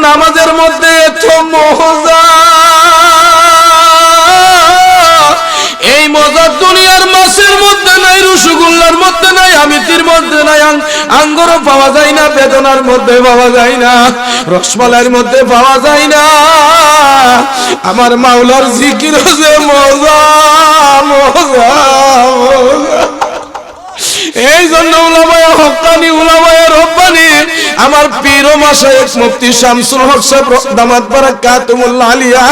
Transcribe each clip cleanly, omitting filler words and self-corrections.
নামাজের মধ্যে এত মজা, এই মজা দুনিয়ার মাছের মধ্যে নাই, রসগোল্লার মধ্যে নাই, আমিতির মধ্যে নাই, আঙ্গুরও পাওয়া যায় না, বেদনার মধ্যে পাওয়া যায় না, রসমালাইয়ের মধ্যে পাওয়া যায় না। আমার মাওলার জিকির যে মজা মজা মজা। এই জন্য উলামায়ে হক্কানি উলামায়ে রব্বানি আমার পীর ও মাশায়েখ মুফতি শামসুল হক সাহেব দামাত বারাকাতুহুল আলিয়া,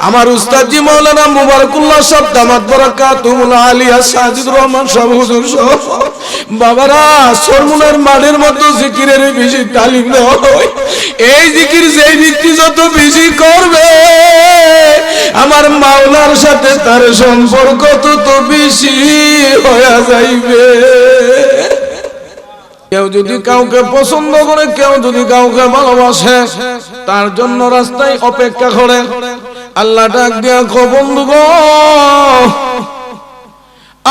আমার উস্তাদ জি মাওলানা মুবারকুল্লাহ সাহেব দামাত বারাকাতুহুল আলিয়া, সাজিদুর রহমান সাহেব হুজুর সহ বাবারা সরমুনার মাঠের মতো জিকিরের বেশি তালিম দেওয়া হয়। এই জিকির যেই ব্যক্তি যত বেশি করবে আমার মাওলার সাথে তার সম্পর্ক তত বেশি হয়ে যাইবে। কেউ যদি কাউকে পছন্দ করে, কেউ যদি কাউকে ভালোবাসে, তার জন্য রাস্তায় অপেক্ষা করে। আল্লাহ ডাক দিয়া কো বন্ধু গো,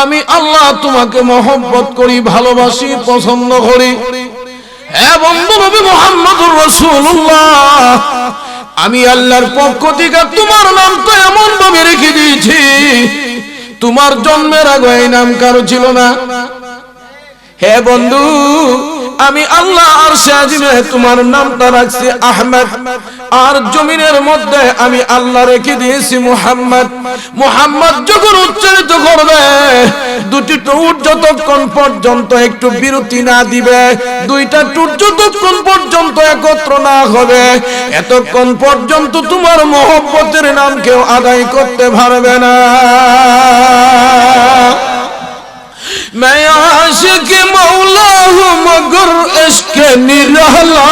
আমি আল্লাহ তোমাকে মহব্বত করি, ভালোবাসি, পছন্দ করি। হ্যাঁ বন্ধু নবী মুহাম্মদুর রাসূলুল্লাহ, আমি আল্লাহর পক্ষ থেকে তোমার নামটা এমন ভাবে রেখে দিয়েছি, তোমার জন্মের আগে এই নাম কারো ছিল না। হে বন্ধু, আমি আল্লাহ আরশে আজিমে তোমার নামটা রাখছি আহমদ, আর জমিনের মধ্যে আমি আল্লাহ রেখে দিয়েছি মুহাম্মদ। মুহাম্মদ যখন উচ্চারিত করবে, দুটি টুট যতক্ষণ পর্যন্ত একটু বিরতি না দিবে, দুইটা টুট যতক্ষণ পর্যন্ত একত্র না হবে, এতক্ষণ পর্যন্ত তোমার মহব্বতের নাম কেউ আদায় করতে পারবে না। मैं आशिक मौला हूँ मगर इश्क निराला,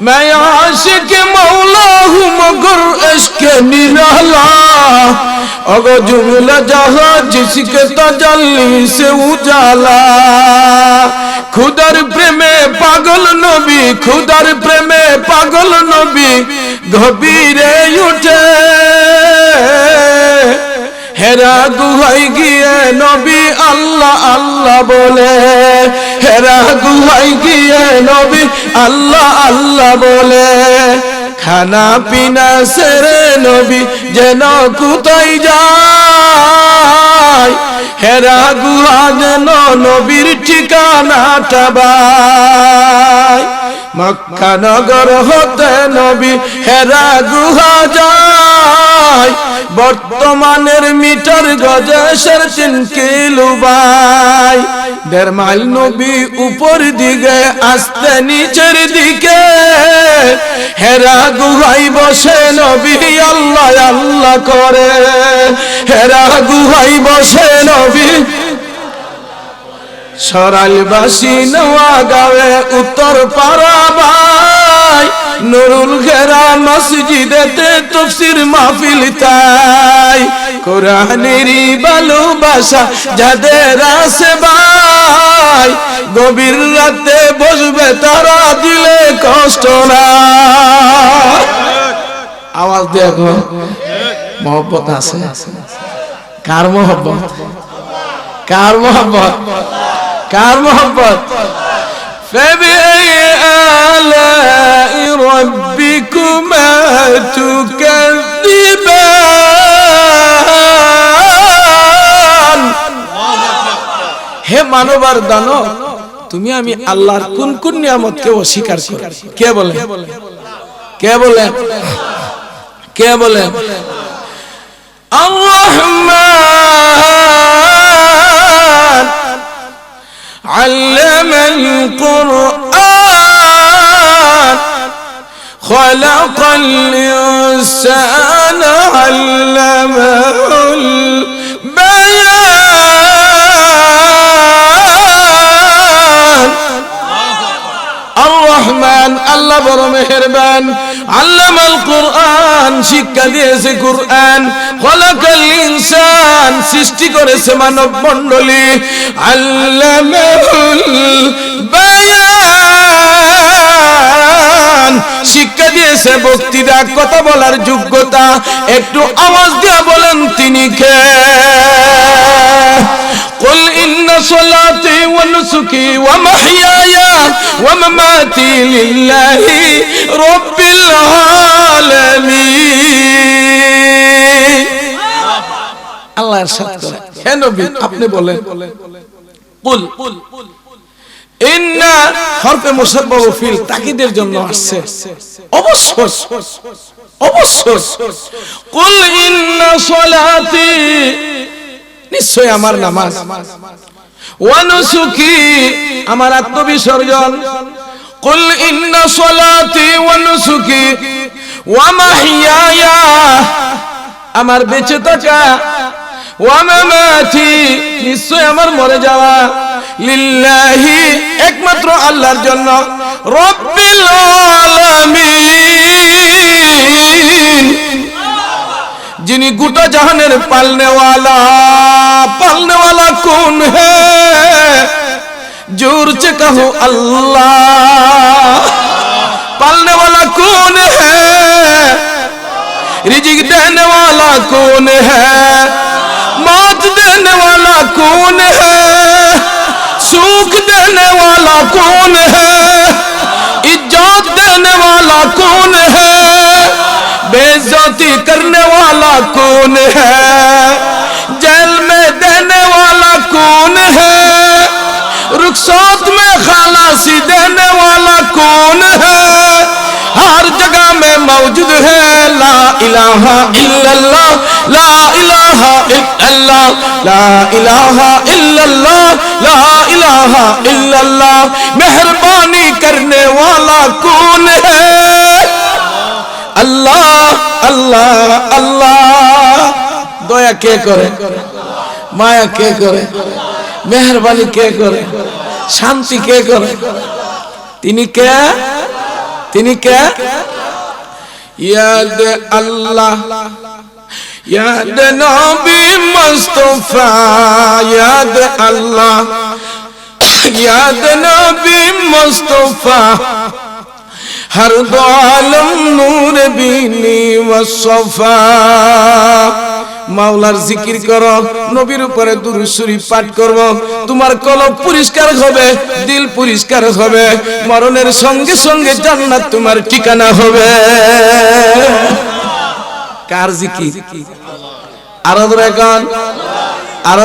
मैं आशिक मौला हूँ मगर इश्क निराला, अगर जुमला जहाँ जिसके तजल्ली से उजाला, खुदार प्रेमे पागल नबी, खुदार प्रेमे पागल नबी गभीरे उठे, হেরা গুহাই গিয়ে নবী আল্লাহ আল্লাহ বলে, হেরা গুহাই গিয়ে নবী আল্লাহ আল্লাহ বলে, খানা পিনা সেরে নবী যেন কোথায় যায়, হেরা গুহা যেন নবীর ঠিকানাটা বাই, মক্কা নগর হতে নবী হেরা গুহা যায়, বর্তমানের মিটার গজে 3.5 কিলো বাই, 1.5 মাইল নবী উপর দিকে আস্তে নিচের দিকে, হেরা গুহাই বসে নবী আল্লাহ আল্লাহ করে, হেরা গুহাই বসে নবী। সরাইলবাসী নোয়াগাঁওয়ে উত্তর পাড়া ভাই, নুরুল ঘেরা মসজিদেতে তাফসীর মাহফিল তাই, কোরআনেরই ভালোবাসা যাদের আছে ভাই, গভীর রাতে বসবে তারা দিলে কষ্ট না। আওয়াজ দেখো, মহব্বত আছে। কার মহব্বত? কার মহব্বত? কার মহব্বত? فبأي آلاء ربكما تكذبان। হে মানবার দানব, তুমি আমি আল্লাহর কোন কোন নিয়ামতকে অস্বীকার করো? কে বলে? কে বলে? কে বলে? আর-রহমান علم القرآن خلق الإنسان علمه البيان। الرحمن الله বড় মেহেরবান, আল্লামাল কুরআন শিক্ষা দিয়েছে কুরআন, খলাকাল ইনসান সৃষ্টি করেছে মানব মণ্ডলী, আল্লামাহুল বায়ান শিক্ষা দিয়েছে বক্তৃতা কথা বলার যোগ্যতা। একটু আওয়াজ দিয়ে বলেন তিনি কে? কুল ইন্না صلاتي ونسكي ومحياي ومماتي لله رب العالمين আল্লাহ ارشاد করে হে নবী আপনি বলেন কুল ইন্না হরফে মুসাব্বাহ ফিল তাকিদের জন্য আসছে অবশ্যই অবশ্যই কুল ইন্না সলাতি নিশ্চয় আমার নামাজ ওয়া নুসুকি আমার আত্মবিসর্জন কুল ইন্না সলাতি ওয়া নুসুকি ওয়া মাহইয়ায়া আমার বেঁচে থাকা ওয়া মামাতি নিশ্চয় আমার মরে যাওয়া লিল্লাহি একমাত্র আল্লাহর জন্য রব্বিল আলামিন যিনি গোটা জাহানের পালনে वाला कौन है जोर से कहो अल्लाह पालने वाला कौन है रिज़्क़ देने वाला कौन है मौत देने वाला कौन है सुख देने वाला कौन है इज्जत देने वाला कौन है बेइज्जती करने वाला कौन है जेल में देने वाला कौन है रुखसत में खलासी देने वाला कौन है हर जगह में मौजूद है ला इलाहा इल्लल्लाह ला इलाहा इल्लल्लाह ला इलाहा इल्लल्लाह ला इलाहा इल्लल्लाह मेहरबानी करने वाला कौन है अल्लाह अल्लाह अल्लाह दया के करे माया के करे मेहरबानी के करे शांति के करे তিনি কে याद अल्लाह याद नबी मुस्तफा याद अल्लाह याद नबी मुस्तफा हर दो आलम नूर बीनी वसफा মাওলার জিকির করো নবীর উপরে দুরূদ শরীফ পাঠ করব তোমার কলব পরিষ্কার হবে দিল পরিষ্কার হবে মরণের সঙ্গে সঙ্গে জান্নাত তোমার ঠিকানা হবে কার জিকির আরো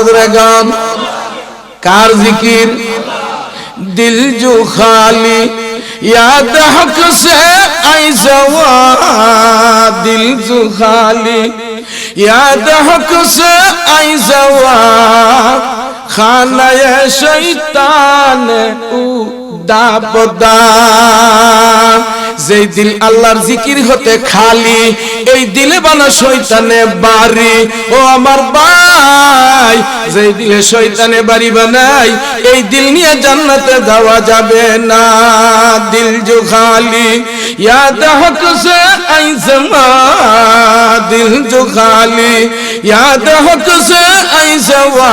ধরে গান কার জিকির दिल जो खाली याद हक से ऐसवा दिल जो खाली याद हक से ऐसवा खाना ये शैतान उदाबदा যে দিল আল্লাহর জিকির হতে খালি এই দিলে বানা শয়তানে বাড়ি ও আমার ভাই যে দিলে শয়তানে বাড়ি বানায় এই দিল নিয়ে জান্নাতে যাওয়া যাবে না দিল जो खाली याद हक से ऐसमा दिल जो खाली याद हक से ऐसवा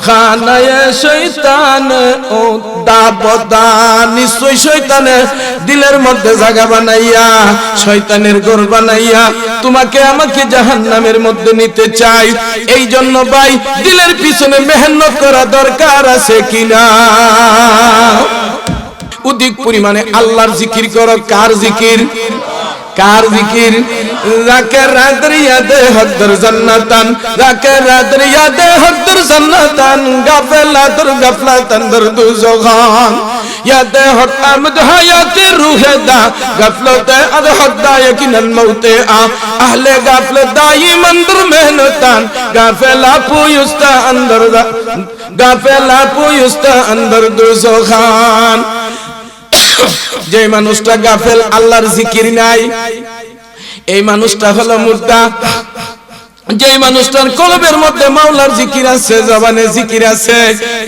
खाना ये शैतान ও দাবদা নিশ্চয় শয়তানে দিলের মধ্যে জায়গা বানাইয়া শয়তানের ঘর বানাইয়া তোমাকে আমাকে জাহান্নামের মধ্যে নিতে চাই এই জন্য ভাই দিলের পিছনে মেহনত করা দরকার আছে কিনা অধিক পরিমাণে আল্লাহর জিকির করো কার জিকির রাকে রাতের ইয়াদে হদ্দর জান্নাতান রাকে রাতের ইয়াদে হদ্দর জান্নাতান গাফলাতুর গাফলাতান দর দুজখান ইয়াদে হদ আমদ হায়াতে রুহে দা গাফলতে আদ হদ্দা ইয়াকিনাল মউতে আহলে গাফলত দাইমান দর মেহনতান গাফলা পুয়ুস্তা আন্দর দুজখান যে মানুষটা গাফেল আল্লাহর জিকির নাই এই মানুষটা হলো মুর্দা যে মানুষটার কলবের মধ্যে মাওলার জিকির আছে জবানে জিকির আছে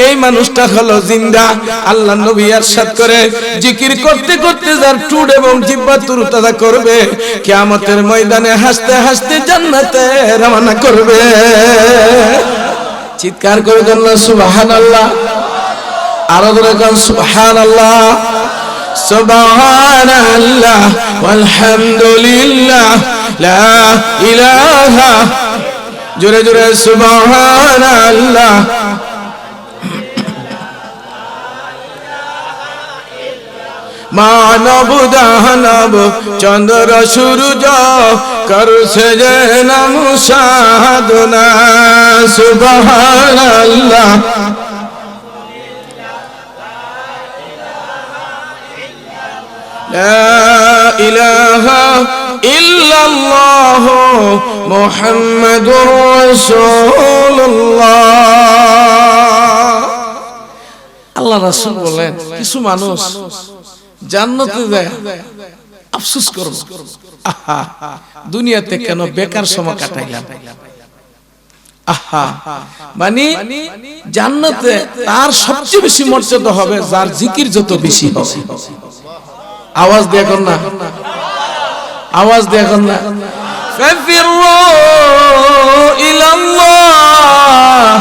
এই মানুষটা হলো জিন্দা আল্লাহর নবী ইরশাদ করে জিকির করতে করতে যার টুট এবং জিহ্বা তুরতাজা করবে কিয়ামতের ময়দানে হাসতে হাসতে জান্নাতে রওনা করবে চিৎকার করে বলুন সুবহানাল্লাহ আরো জোরে বলুন সুবহানাল্লাহ سبحان الله والحمد لله لا إله جرى جرى سبحان الله মানব দানব চন্দ্র সূর্য করছে যে নাম সাধনা সুবহানাল্লাহ লা ইলাহা ইল্লাল্লাহ মুহাম্মাদুর রাসূলুল্লাহ। আল্লাহ রাসূল বলেন কিছু মানুষ জান্নাতে যায় আফসোস করব, আহা দুনিয়াতে কেন বেকার সময় কাটাইলাম। আহা মানে জান্নাতে তার সবচেয়ে বেশি মর্যাদা হবে যার জিকির যত বেশি হবে। আওয়াজ দেখুন না, আওয়াজ দেখুন না। ফাফিরু ইলাল্লাহ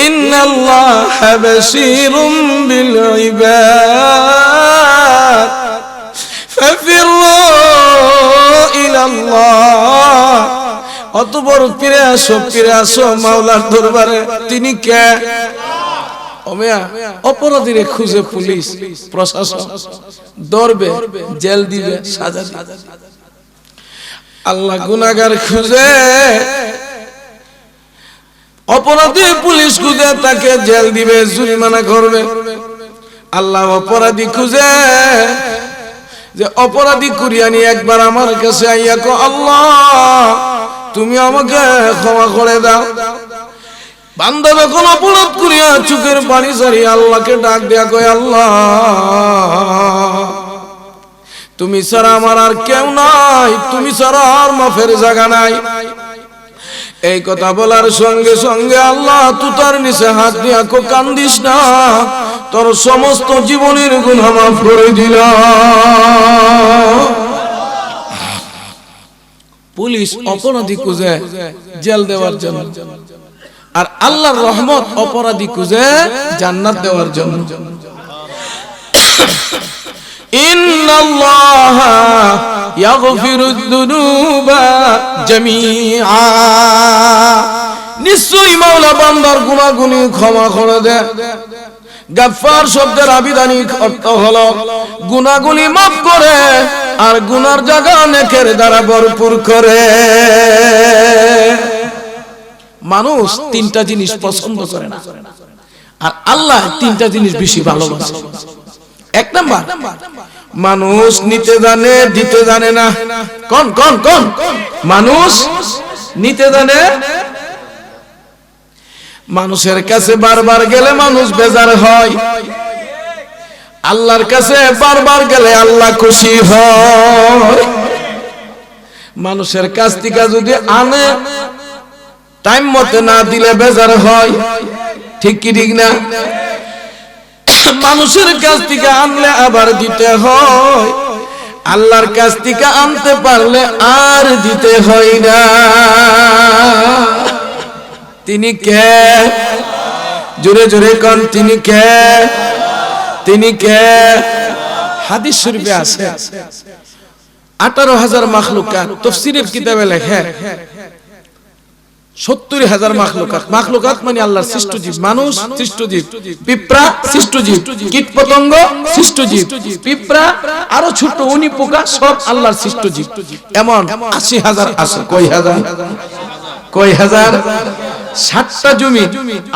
ইন্নাল্লাহা বাশীরুম বিল ইবাদ। ফাফিরু ইলাল্লাহ, অতঃপর ফিরে আসো মাওলার দরবারে। তিনি কে? অপরাধীরে খুঁজে পুলিশ প্রশাসন ধরবে, জেল দিবে, সাজা দিবে। আল্লাহ গুনাহগার খুঁজে, অপরাধী পুলিশ খুঁজে তাকে জেল দিবে, জরিমানা করবে। আল্লাহ অপরাধী খুঁজে যে অপরাধী কুরিয়ানি একবার আমার কাছে আইয়া কো আল্লাহ তুমি আমাকে ক্ষমা করে দাও। বান্দা যখন অপরাধ করিয়া চোখের পানি ঝরিয়া আল্লাহকে ডাক দেয়া কয় আল্লাহ তুমি ছাড়া আমার আর কেউ নাই, তুমি ছাড়া আর মাফের জায়গা নাই। এই কথা বলার সঙ্গে সঙ্গে আল্লাহ তুতার নিচে হাত দিয়া কো কান্দিস না, তোর সমস্ত জীবনের গুনাহ মাফ করে দিলাম। পুলিশ অপরাধী খুঁজে জেল দেওয়ার জন্য, আর আল্লাহর রহমত অপরাধী খুঁজে জান্নাত দেওয়ার জন্য। ইন্নাল্লাহা ইয়াগফিরুদ দুনুবা জামিআ, নিশ্চয়ই মাওলা বান্দার গুনাহগুলি ক্ষমা করে দেয়। গাফফার শব্দের আবিধানিক অর্থ হলো গুনাহগুলি মাফ করে আর গুনার জায়গা নেকের দ্বারা ভরপুর করে। মানুষ তিনটা জিনিস পছন্দ করে না, আর আল্লাহ তিনটা জিনিস বেশি ভালোবাসে। এক নাম্বার, মানুষ নিতে জানে দিতে জানে না। কোন কোন কোন? মানুষ নিতে জানে, মানুষের কাছে বারবার গেলে মানুষ বেজার হয়, আল্লাহর কাছে বারবার গেলে আল্লাহ খুশি হয়। মানুষের কাছ থেকে যদি আনে টাইম মতে না দিলে বেজার হয়, ঠিক কি ঠিক না? মানুষের কাছ থেকে আনলে আবার দিতে হয়, আল্লাহর কাছ থেকে আনতে পারলে আর দিতে হয় না। তিনি কে? জোরে জোরে কোন তিনি কে? তিনি কে? হাদিস শরীফে আছে 18,000 মাখলুকাত, তাফসীরের কিতাবে লেখে 70,000 মাখলুকাত। মাখলুকাত মানে আল্লাহর সৃষ্ট জীব, মানুষ সৃষ্ট জীব, পিঁপড়া সৃষ্ট জীব, কীট পতঙ্গ সৃষ্ট জীব, পিঁপড়া আরো ছোট উনি পোকা সব আল্লাহর সৃষ্ট জীব। এমন 80,000 আছে। কয় হাজার? 60টা জমি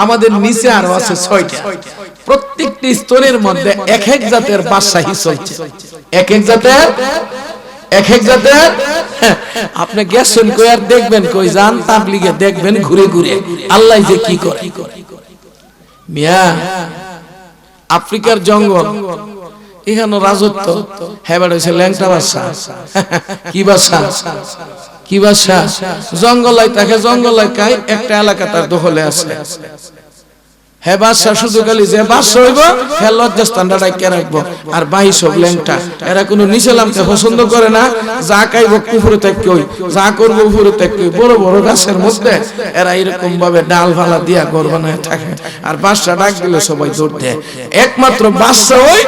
আমাদের নিচে আরো আছে 6টা। প্রত্যেকটি স্তরের মধ্যে এক এক জাতের বাদশাহী চলছে, এক এক জাতের আপনি গেছেন কই আর দেখবেন কই, যান তাবলিগে দেখবেন ঘুরে ঘুরে আল্লাহ যে কি করে। মিয়া আফ্রিকার জঙ্গল, এখানে রাজত্ব হেবার হয়েছে ল্যাংটা বাদশা। কি বাদশা? কি বাদশা? জঙ্গলাই তাকে জঙ্গলাই কাই একটা এলাকা তার দখলে আছে। হে বাদশা শুধু খালি যে বাদশা হইব হে লজ্জাস্থানটা ডাইকে রাখবো, আর বাহি সব ল্যাংটা। এরা কোনো নিচে নামতে পছন্দ করে না, যা খাইব উপরে থাকতে হই, যা করবো উপরে থাকতে হই। বড় বড় গাছের মধ্যে এরা এরকম ভাবে ডাল ফালা দিয়া ঘর বানায় থাকে, আর বাদশা ডাক দিলে সবাই দৌড় দেয়। একমাত্র বাদশা ওই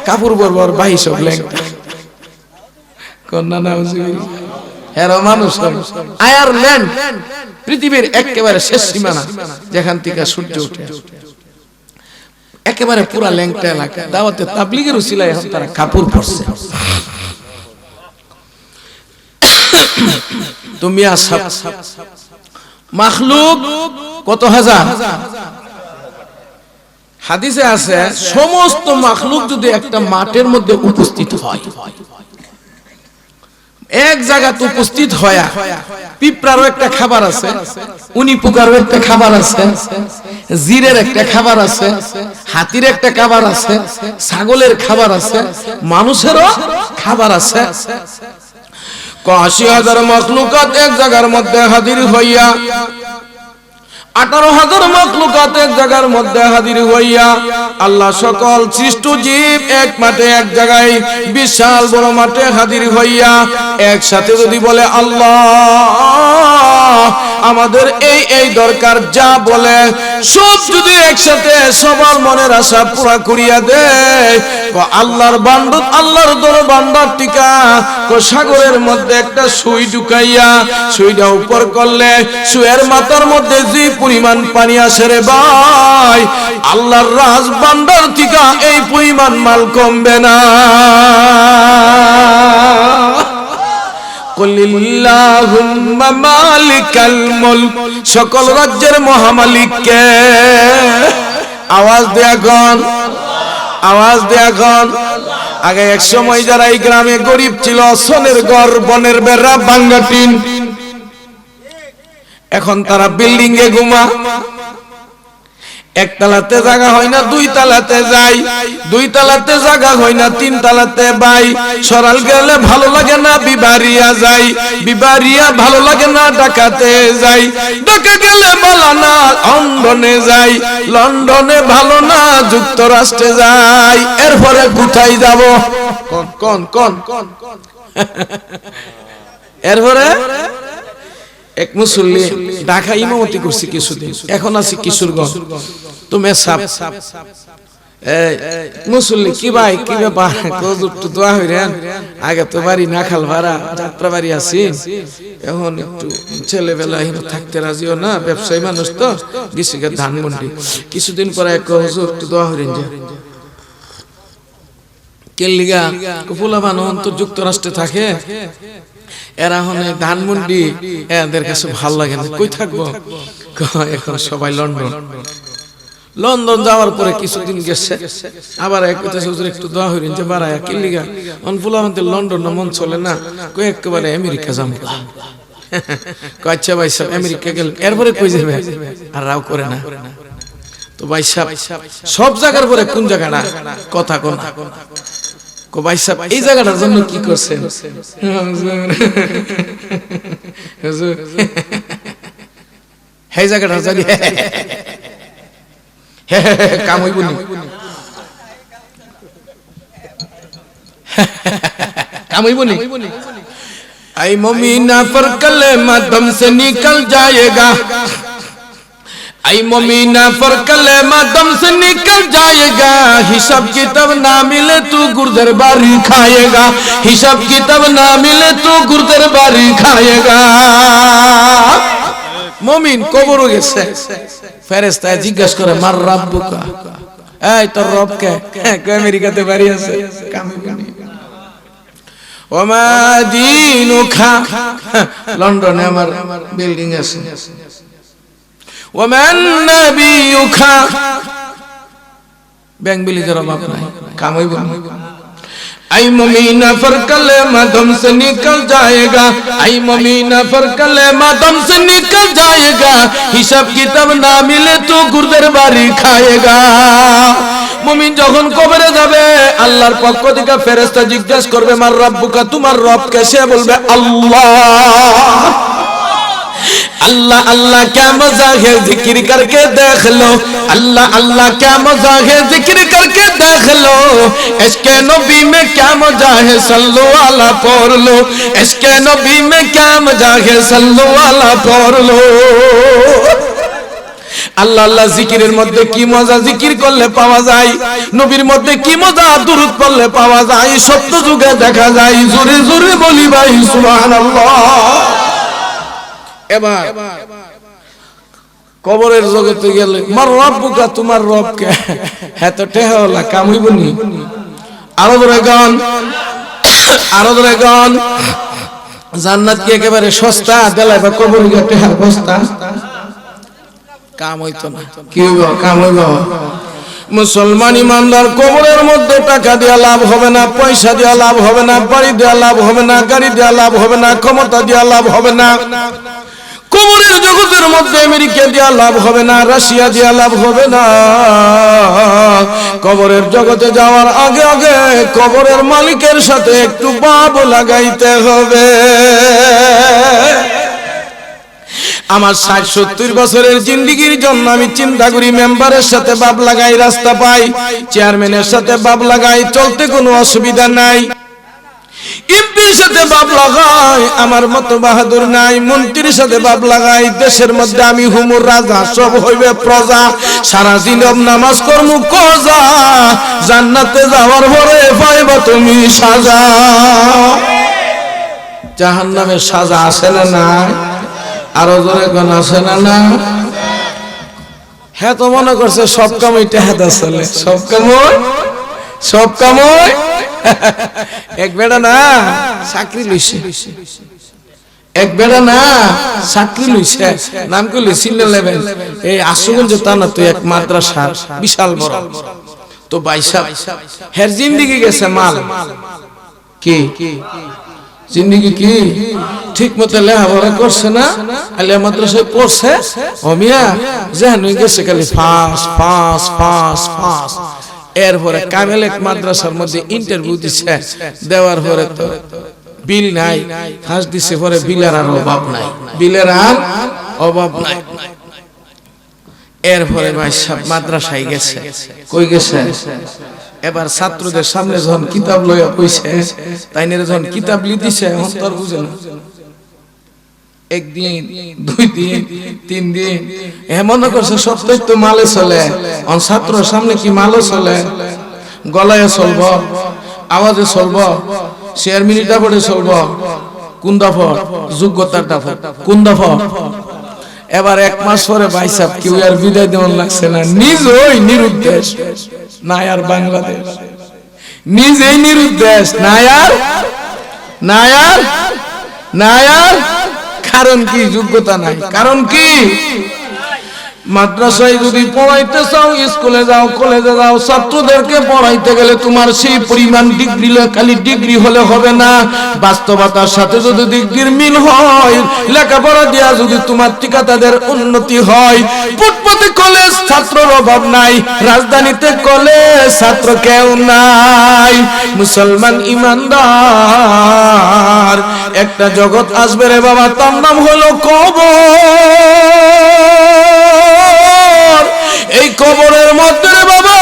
কাপড় বরবর বাহি সব ল্যাংটা। কন্যা না এরা মানুষ আয়ারল্যান্ড পৃথিবীর একেবারে শেষ সীমানা, যেখান থেকে সূর্য ওঠে। একেবারে পুরা ল্যাংটা এলাকা, দাওয়াতে তাবলীগের উসিলায় এখন তারা কাপড় পরছে। তুমি আসব মাখলুক কত হাজার, হাদিসে আছে সমস্ত মাখলুক যদি একটা মাঠের মধ্যে উপস্থিত হয়, এক জায়গাতে উপস্থিত হয়, পিঁপড়ারও একটা খাবার আছে, উনি পোকারও একটা খাবার আছে, জিরের একটা খাবার আছে, হাতির একটা খাবার আছে, ছাগলের খাবার আছে, মানুষেরও খাবার আছে। ৮০,০০০ মাখলুকাত এক জায়গার মধ্যে হাজির হইয়া, ১৮,০০০ মাখলুকাত এক জায়গার মধ্যে হাজির হইয়া, আল্লাহ সকল সৃষ্ট জীব এক মাঠে এক জায়গায় বিশাল বড় মাঠে হাজির হইয়া একসাথে যদি বলে আল্লাহ আমাদের এই এই দরকার, যা বলে সব যদি একসাথে সবার মনের আশা পুরা করিয়া দেয়, আল্লাহর বান্দর আল্লাহর দরবার টিকা সাগরের মধ্যে একটা সুই ঢুকাইয়া সুইটা উপর করলে সুয়ের মাথার মধ্যে যে পরিমাণ পানি আসে রে ভাই, আল্লাহর রাজ বান্দার টিকা এই পরিমাণ মাল কমবে না। কুলিল্লাহুম্মা মালিকাল মুলক, সকল রাজ্যের মহামালিক কে? আওয়াজ দেয়া কোন, আওয়াজ দেয়া কোন? আগে এক সময় যারা এই গ্রামে গরিব ছিল, সোনের ঘর, বনের বেড়া, ভাঙ্গা টিন, এখন তারা বিল্ডিং এ ঘুমা। একতলাতে জায়গা হয় না, দুই তালাতে যাই, দুই তালাতে জায়গা হয় না, তিন তালাতে বাই। সরাল গেলে ভালো লাগে না, বিবারিয়া যাই, বিবারিয়া ভালো লাগে না, ঢাকাতে যাই, ঢাকা গেলে ভালো না, লন্ডনে যাই, লন্ডনে ভালো না, যুক্তরাষ্ট্রে যাই। এরপরে কোথায় যাব? কোন কোন কোন কোন এরপরে এক মুসল্লি ঢাকা ইমামতি করছি কিছুদিন, এখন আছি কিশোরগঞ্জ। তুমি সাপ মুসল্লি কি ভাই কি ব্যাপার, একটু দোয়া হইরেন, আগে তো বাড়ি না খাল ভাড়া, যাত্রা বাড়ি আছি, এখন একটু ছেলেবেলা থাকতে রাজিও না, ব্যবসায়ী মানুষ তো, গেছি ধানমন্ডি। কিছুদিন পরে এক হুজুর একটু দোয়া হইরেন যে কেলিগা কুপুলা বানন তো যুক্তরাষ্ট্রে থাকে, এরা হনে ধানমন্ডি, এদের কাছে ভালো লাগে না, কই থাকবো, এখন সবাই লন্ডন। লন্ডন যাওয়ার পরে কিছুদিন গেছে, আবার একটু দোয়া হইলেন যে বাড়ায় কিল্লিগা অনপুলা আমাদের লন্ডন না মন চলে না, কই একেবারে আমেরিকা যাবো। আচ্ছা ভাই সাহেব আমেরিকা গেল, এরপরে কই যাবে, আর রাও করে না। তো ভাই সাহেব সব জায়গার পরে কোন জায়গাটা কথা কোন ভাই সাহেব এই জায়গাটার জন্য কি করছেন? এই জায়গাটা জানি কাম হইব নি, কাম হইব নি। आई मोमिना पर कलेमा दम से निकल जाएगा, आई मोमिना पर कलेमा दम से निकल जाएगा, हिसाब किताब ना मिले तू गुर्दर बारी खाएगा, हिसाब किताब ना मिले तू गुर्दर बारी खाएगा। मोमिन कबर গেছে, ফেরেশতা জিজ্ঞাসা করে মার রাব্বুকা, এই তোর রব কে? কই আমেরিকাতে বাড়ি আছে, কামে বানি। ওমা দীনুকা, লন্ডনে আমার বিল্ডিং আছে। ওমান নবিয়ুকা, ব্যাংক বিলিজের অভাব নাই, কাম হইব। आई मोमिना पर कलेमा दम से निकल जाएगा, आई मोमिना पर कलेमा दम से निकल जाएगा, हिसाब किताब ना मिले तो गुर्दर बारी खाएगा। মুমিন যখন কবরে যাবে, আল্লাহর পক্ষ থেকে ফেরেশতা জিজ্ঞাসা করবে মার রাব্বুকা, তোমার রব কে? সে বলবে আল্লাহ। अल्लाह अल्लाह क्या मजा है जिक्र करके देख लो, अल्लाह अल्लाह क्या मजा है जिक्र करके देख लो, इसके नबी में क्या मजा है सल्लु अला पढ़ लो, इसके नबी में क्या मजा है सल्लु अला पढ़ लो। আল্লাহ আল্লাহ জিকিরের মধ্যে কি মজা, জিকির করলে পাওয়া যায়। নবীর মধ্যে কি মজা, দুরূদ পড়লে পাওয়া যায়। সত্য যুগে দেখা যায়, জোরে জোরে বলি ভাই সুবহানাল্লাহ। এবার কবরের জগতে গেলে মার রব্বুকা, তোমার রব কে? হ্যাঁ তো টেহাওয়ালা, কাম হইব নি? আরো ধরে গান, আরো ধরে গান। জান্নাত কি একেবারে সস্তা? দেলাই বা কবর গিয়ে টেহার বস্তা? কাম হইতো না। কি হইব? কাম হইব? মুসলমান ইমানদার, কবরের মধ্যে টাকা দেওয়া লাভ হবে না, পয়সা দেওয়া লাভ হবে না, বাড়ি দেওয়া লাভ হবে না, গাড়ি দেওয়া লাভ হবে না, ক্ষমতা দেওয়া লাভ হবে না। কবরের জগতের মধ্যে আমেরিকা দেওয়া লাভ হবে না, রাশিয়া দেওয়া লাভ হবে না। কবরের জগতে যাওয়ার আগে আগে কবরের মালিকের সাথে একটু বাব লাগাইতে হবে। আমার ৬০-৭০ বছরের জিন্দেগির জন্য আমি চিন্তা করি, মেম্বারের সাথে বাপ লাগাই রাস্তা পাই, চেয়ারম্যানের সাথে বাপ লাগাই চলতে কোনো অসুবিধা নাই, এমপির সাথে বাপ লাগাই আমার মতো বাহাদুর নাই, মন্ত্রীর সাথে বাপ লাগাই দেশের মধ্যে আমি হুমুর রাজা, সব হইবে প্রজা, সারা জীবন নামাজ কর্ম কজা, জান্নাতে যাওয়ার পরে পাইবা তুমি সাজা। জাহান্নামের সাজা আছে না নাই? আরো জোরে কোন আছে না না? হ্যাঁ তো মনে করছে সব কামই টেহাদা চলে, সব কামই, সব কামই। এক বেড়া না চাকরি লইছে, এক বেড়া না চাকরি লইছে, নাম কি লইছিল লেভেল এই আশুগঞ্জ থানা, তো এক মাদ্রাসা বিশাল বড়, তো বাইসা হের জিন্দেগি গেছে মাল। কি জিন্দেগি কি ঠিক মতো লেখাপড়া করছে না, আলিয়া মাদ্রাসায় পড়ছে, অমিয়া যেন গেছে খালি ফাঁস ফাঁস ফাঁস ফাঁস। এরপরে কামেল এক মাদ্রাসার মধ্যে ইন্টারভিউ দিছে, দেওয়ার পরে তো বিল নাই, ফাঁস দিছে, পরে বিলের আর অভাব নাই, বিলের আর অভাব নাই। এরপরে ভাই সব মাদ্রাসায় গেছে, কই গেছে? এবার ছাত্রদের সামনে যখন কিতাব লইয়া কইছে, তাইনের যখন কিতাব লিদিছে, অন্তর বুঝে না, একদিন 2 দিন 3 দিন এমন করছে সপ্তাহে তো মালে চলে, ছাত্রের সামনে কি মালে চলে? গলায় চলব, আওয়াজে চলব, শেয়ার মিনিটা পড়ে চলব, কোন দফর যোগ্যতার দফর, কোন দফর? এবার 1 মাস পরে ভাই সাহেব কেউ আর বিদায় দেওয়ার লাগছে না, নিজেই নিরুদ্দেশ, নাই আর বাংলাদেশ, নিজেই নিরুদ্দেশ, নাই আর, নাই আর, নাই আর। কারণ কি? যোগ্যতা নাই। কারণ কি? মাদ্রাসায় যদি পড়াইতে চাও, স্কুলে যাও, কলেজে যাও, ছাত্রদেরকে পড়াইতে গেলে তোমার সেই পরিমাণ ডিগ্রি, খালি ডিগ্রি হলে হবে না, বাস্তবতার সাথে যদি ডিগ্রির মিল হয়, লেখাপড়া দিয়া যদি তোমার টিকা তাদের উন্নতি হয়। ফুটপাতে কলেজ ছাত্রের অভাব নাই, রাজধানীতে কলেজ ছাত্র কেউ নাই। মুসলমান ইমানদার, একটা জগৎ আসবে রে বাবা, তার নাম হলো কবর। এই কবরের মধ্যে বাবা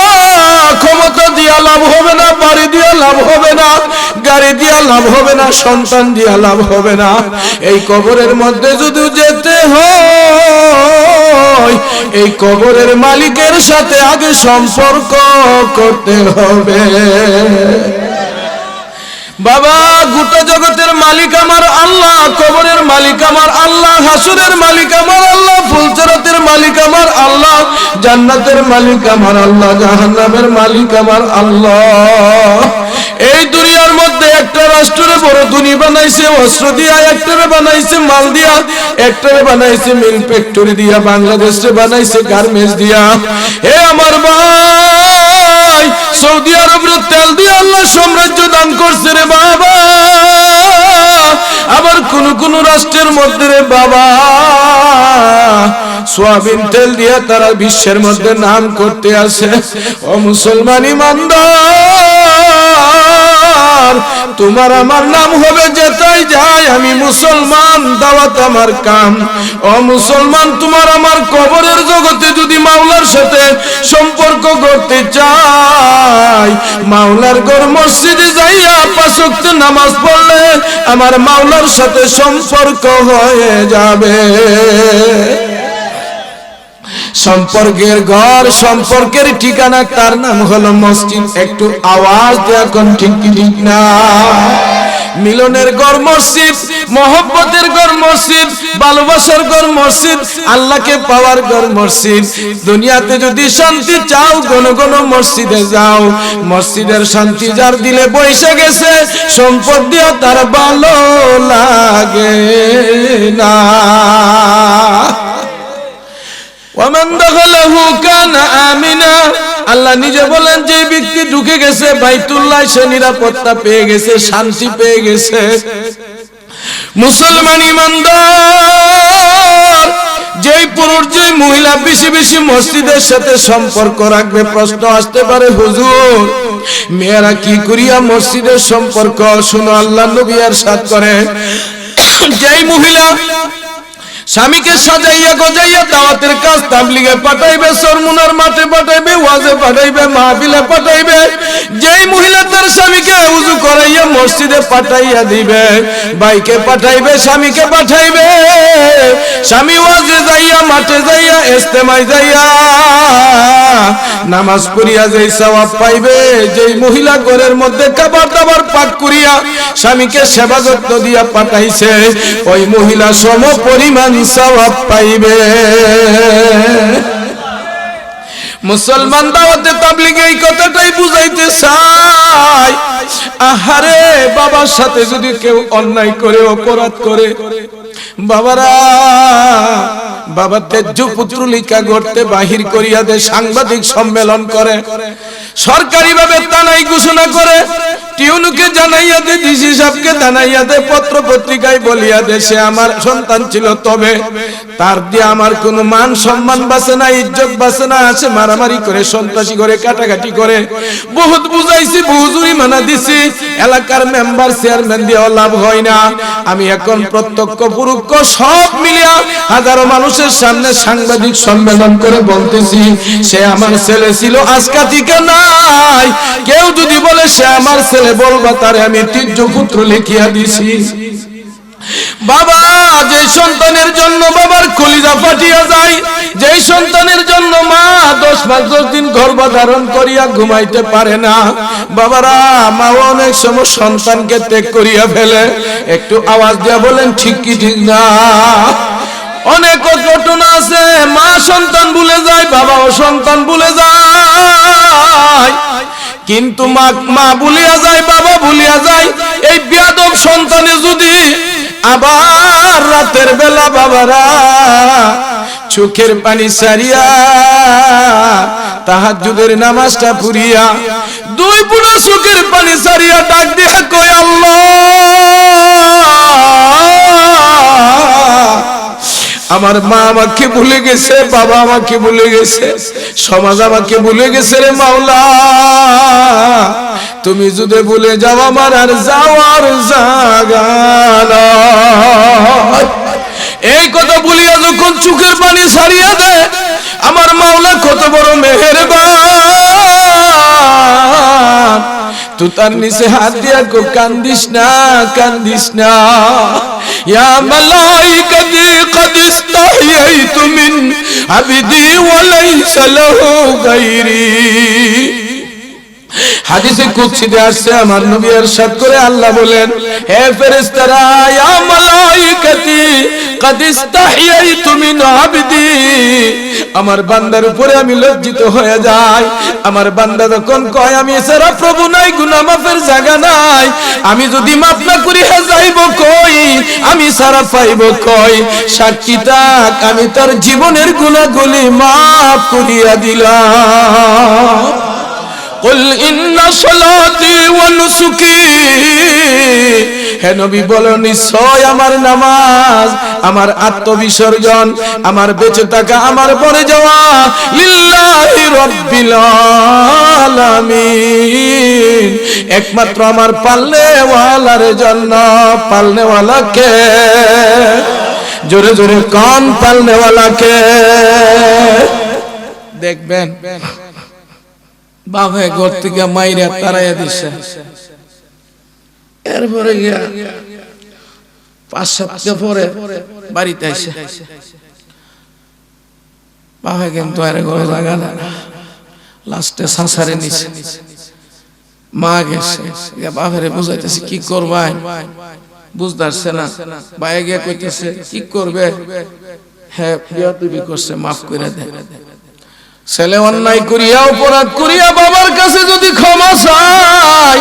ক্ষমতা দিয়া লাভ হবে না, বাড়ি দিয়া লাভ হবে না, গাড়ি দিয়া লাভ হবে না, সন্তান দিয়া লাভ হবে না। এই কবরের মধ্যে যদি যেতে হয়, এই কবরের মালিকের সাথে আগে সম্পর্ক করতে হবে। বাবা গোটা জগতের মালিক আমার আল্লাহ, কবরের মালিক আমার আল্লাহ, হাসুরের মালিক আমার আল্লাহ, ফুলচরাতের মালিক আমার আল্লাহ, জান্নাতের মালিক আমার আল্লাহ, জাহান্নামের মালিক আমার আল্লাহ। এই দুনিয়ার মধ্যে একটা রাষ্ট্রে বড় ধনী বানাইছে অস্ত্র দিয়া, একটারে বানাইছে মাল দিয়া, একটারে বানাইছে মিল ফ্যাক্টরি দিয়া, বাংলাদেশে বানাইছে গার্মেন্টস দিয়া। হে আমার ভাই, সৌদি আরবের তেল দিয়ে আল্লাহ সাম্রাজ্য দান করছে রে বাবা। আবার কোন কোন রাষ্ট্রের মধ্যে রে বাবা সোয়াবিন তেল দিয়ে তারা বিশ্বের মধ্যে নাম করতে আসে। ও মুসলমান ইমানদার, তোমার আমার নাম হবে যেটাই যায়, আমি মুসলমান, দাওয়াত আমার কাম। ও মুসলমান, তোমার আমার কবরের জগতে যদি মাওলার সাথে সম্পর্ক করতে চাই, মাওলার ঘর মসজিদে যাইয়া 5 ওয়াক্ত নামাজ পড়লে আমার মাওলার সাথে সম্পর্ক হয়ে যাবে। সম্পর্কের ঘর, সম্পর্কের ঠিকানা, তার নাম হলো মসজিদ। একটু আওয়াজ দিয়ে এখন ঠিক ঠিক না? মিলনের ঘর মসজিদ, মহব্বতের ঘর মসজিদ, ভালোবাসার ঘর মসজিদ, আল্লাহকে পাওয়ার ঘর মসজিদ। দুনিয়াতে যদি শান্তি চাও কোন কোন মসজিদে যাও। মসজিদের শান্তি যার দিলে বৈশা গেছে, সম্পদ দিয়ে তার ভালো লাগে না। ওয়ামান দাখালাহু কানা আমিনা, আল্লাহ নিজে বলেন যে ব্যক্তি ঢুকে গেছে বাইতুল্লাহ সে নিরাপত্তা পেয়ে গেছে, শান্তি পেয়ে গেছে। মুসলমান ইমানদার যেই পুরুষ যেই মহিলা বেশি বেশি মসজিদের সাথে সম্পর্ক রাখবে। প্রশ্ন আসতে পারে হুজুর মেয়েরা কি করিয়া মসজিদের সম্পর্ক? শুনো, আল্লাহ নবী ইরশাদ করে, যেই মহিলা স্বামীকে সাজাইয়া গজাইয়া দাওয়াতের কাজ তাবলীগে পাঠাইবে, সরমুনার মাঠে পাঠাইবে, ওয়াজে পাঠাইবে, মাহফিলে পাঠাইবে, যেই মহিলা তার স্বামীকে উযু করাইয়া মসজিদে পাঠাইয়া দিবে, ভাইকে পাঠাইবে, স্বামীকে পাঠাইবে, স্বামী ওয়াজে যাইয়া, মাঠে যাইয়া, ইজতেমায় যাইয়া নামাজ পড়িয়া যেই সওয়াব পাইবে, যেই মহিলা ঘরের মধ্যে খাবার দাবার পাক করিয়া স্বামীকে সেবা যত্ন দিয়া পাঠাইছে, ওই মহিলা সম পরিমাণ সওয়াব পাইবে। মুসলমান দাওয়াতে তাবলীগে এই কথাটাই বুঝাইতে চায়। আহারে বাবার সাথে যদি কেউ অন্যায় করে, অপরাধ করে, বাবারা বাবা তেজ্য পুত্রলিকা গড়তে বাহির করিয়া দে, সাংবাদিক সম্মেলন করে, সরকারি ভাবে তানাই ঘোষণা করে, টিউনুকে জানাইয়া দে, ডিসি সাহেবকে জানাইয়া দে, পত্র পত্রিকায় বলিয়া দে সে আমার সন্তান ছিল, তবে তার দিয়ে আমার কোনো মান সম্মান বাঁচে না, ইজ্জত বাঁচে না, আছে মারামারি করে, সন্ত্রাসী করে, কাটাকাটি করে। বহুত বুঝাইছি, বহু জরিমানা দিছি, এলাকার মেম্বার চেয়ারম্যান দিয়েও লাভ হয় না। আমি এখন প্রত্যক্ষ পরোক্ষ সব মিলিয়া হাজারো মানুষের সামনে সাংবাদিক সম্মেলন করে বলতেছি, সে আমার ছেলে ছিল, আজকা থেকে নাই। কেউ যদি বলে সে আমার ছেলে, বলবা তারে আমি তির্য পুত্র লিখিয়া দিছি। বাবা যে সন্তানের জন্য বাবার কলিজা ফাটিয়া যায়, যে সন্তানের জন্য মা 10 মাস 10 দিন গর্ভধারণ করিয়া ঘুমাইতে পারে না, বাবারা মা অনেক সময় সন্তানকে ত্যাগ করিয়া ফেলে। একটু আওয়াজ দিয়া বলেন ঠিক কি ঠিক না? অনেক ঘটনা আছে, মা সন্তান ভুলে যায়, বাবাও সন্তান ভুলে যায়, কিন্তু মা ভুলিয়া যায়, বাবা ভুলিয়া যায়। এই বেয়াদব সন্তানে যদি আবার রাতের বেলা বাবারা চোখের পানি সারিয়া তাহাজ্জুদের নামাজটা পড়িয়া, দুই বুড়ো চোখের পানি সারিয়া ডাক দিয়া কয়, আল্লাহ আমার মা আমাকে ভুলে গেছে, বাবা আমাকে ভুলে গেছে, সমাজ আমাকে ভুলে গেছে রে মাওলা, তুমি যদি ভুলে যাও আমার আর যাওয়ার জায়গা নাই। এই কথা বলিয়া যখন চোখের পানি ছাড়িয়া দেয়, আমার মাওলা কত বড় মেহেরবান, তুই তার নিচে হাত দিয়া কো, কান্দিস না, কান্দিস না, ইয়া মালাইকাতি قد استحييت من عبدي وليس له غيري। হাদিসে কুদসিতে আসছে, আমার নবী ইরশাদ করে আল্লাহ বলেন, হে ফেরেশতারা, ইয়া মালাইকাতি قد استحييت من عبدي, আমার বান্দার উপরে আমি লজ্জিত হয়ে যাই। আমার বান্দা যখন কয় আমি ছাড়া প্রভু নাই, গুনাহ মাফের জায়গা নাই, আমি যদি মাফ না করি যাইব কই, আমি ছাড়া পাইব কই, সাক্ষী থাক আমি তার জীবনের গুনাহগুলি মাফ করিয়া দিলাম। কুল ইন্না সলাতি ওয়া নুসুকি, হে নবী বলো নিশ্চয় আমার নামাজ, আমার আত্মবিসর্জন, আমার বেঁচে থাকা, আমার পরে যাওয়া লিল্লাহি রাব্বিল আলামিন, একমাত্র আমার পালনেওয়ালার জন্য। পালনেওয়ালাকে জোরে জোরে কোন পালনেওয়ালাকে? দেখবেন বাবা ঘর থেকে মাইরা তারাইয়া দিছে, এরপরে গিয়া 5 সপ্তাহ পরে বাড়িতে আইসে, বাবা কিন্তু আর ঘরে জায়গা না, লাস্টে সাসারে নিছে। মা গেছে বাপেরে বুঝাইতেছে কি করবাই, বুঝতে না, বাইরে গিয়ে কইতেছে কি করবে, হ্যাঁ বিয়া করছে মাফ করে দে। ছেলে অন্যায় করিয়া অপরাধ করিয়া বাবার কাছে যদি ক্ষমা চায়,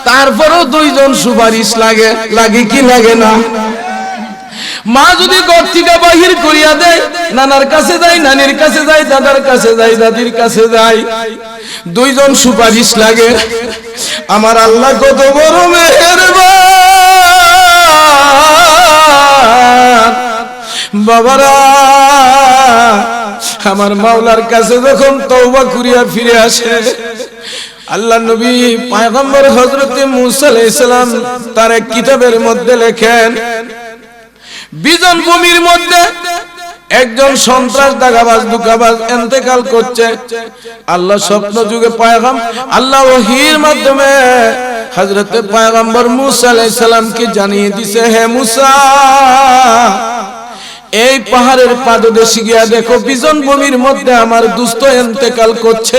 তারপরেও দুইজন সুপারিশ লাগে, লাগে কি লাগে না? মা যদি ঘর থেকে বাহির করিয়া দেয়, নানার কাছে যায়, নানির কাছে যায়, দাদার কাছে যায়, দাদির কাছে যায়, দুইজন সুপারিশ লাগে। আমার আল্লাহ কত বড় মেহেরবান। বাবারা আমার মাওলার কাছে যখন তওবা করিয়া ফিরে আসে, আল্লাহ নবী পয়গম্বর হযরত মুসা আলাইহিস সালাম তার এক কিতাবের মধ্যে লেখেন, বিজন ভূমির মধ্যে একজন সন্ত্রাস দাগাবাজ দুকাবাজ ইন্তেকাল করছে। আল্লাহ স্বপ্ন যুগে আল্লাহ ওহীর মাধ্যমে হযরত পয়গম্বর মুসা আলাইহিস সালামকে জানিয়ে দিছে, হে মুসা, এই পাহাড়ের পাদদেশে গিয়া দেখো বিজন ভূমির মধ্যে আমার দুস্থ ইন্তেকাল করছে।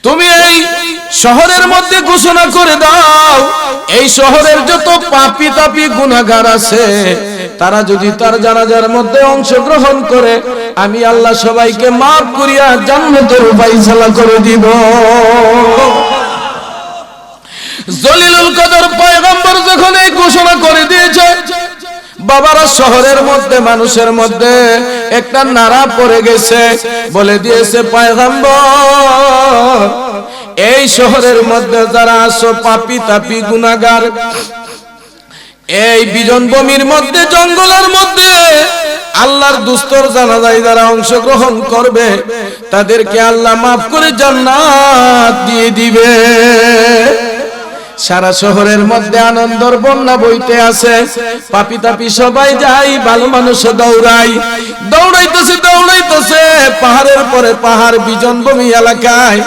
তুমি এই শহরের মধ্যে ঘোষণা করে দাও, এই শহরের যত পাপী তাপী গুনাহগার আছে, তারা যদি তার জানাজার মধ্যে অংশগ্রহণ করে, আমি আল্লাহ সবাইকে মাফ করিয়া জান্নাতের ফায়সালা করে দিব। জলিলুল কদর পয়গম্বর যখন এই ঘোষণা করে দিয়েছে, বাবারা শহরের মধ্যে মানুষের মধ্যে একটা নাড়া পড়ে গেছে, বলে দিয়েছে পয়গম্বর, এই শহরের মধ্যে যারা আছো পাপী তাপী গুনাহগার, এই বিজন ভূমির মধ্যে জঙ্গলের মধ্যে আল্লাহর দুস্তর জানাজায় যারা অংশগ্রহণ করবে, তাদেরকে আল্লাহ মাফ করে জান্নাত দিয়ে দিবে। সারা শহরের মধ্যে আনন্দর বন্যা বইতে আছে, পাপী তাপী সবাই যাই, ভালো মানুষ দৌড়াইতেছে পাহাড়ের পরে পাহাড় বিজন ভূমি এলাকায়।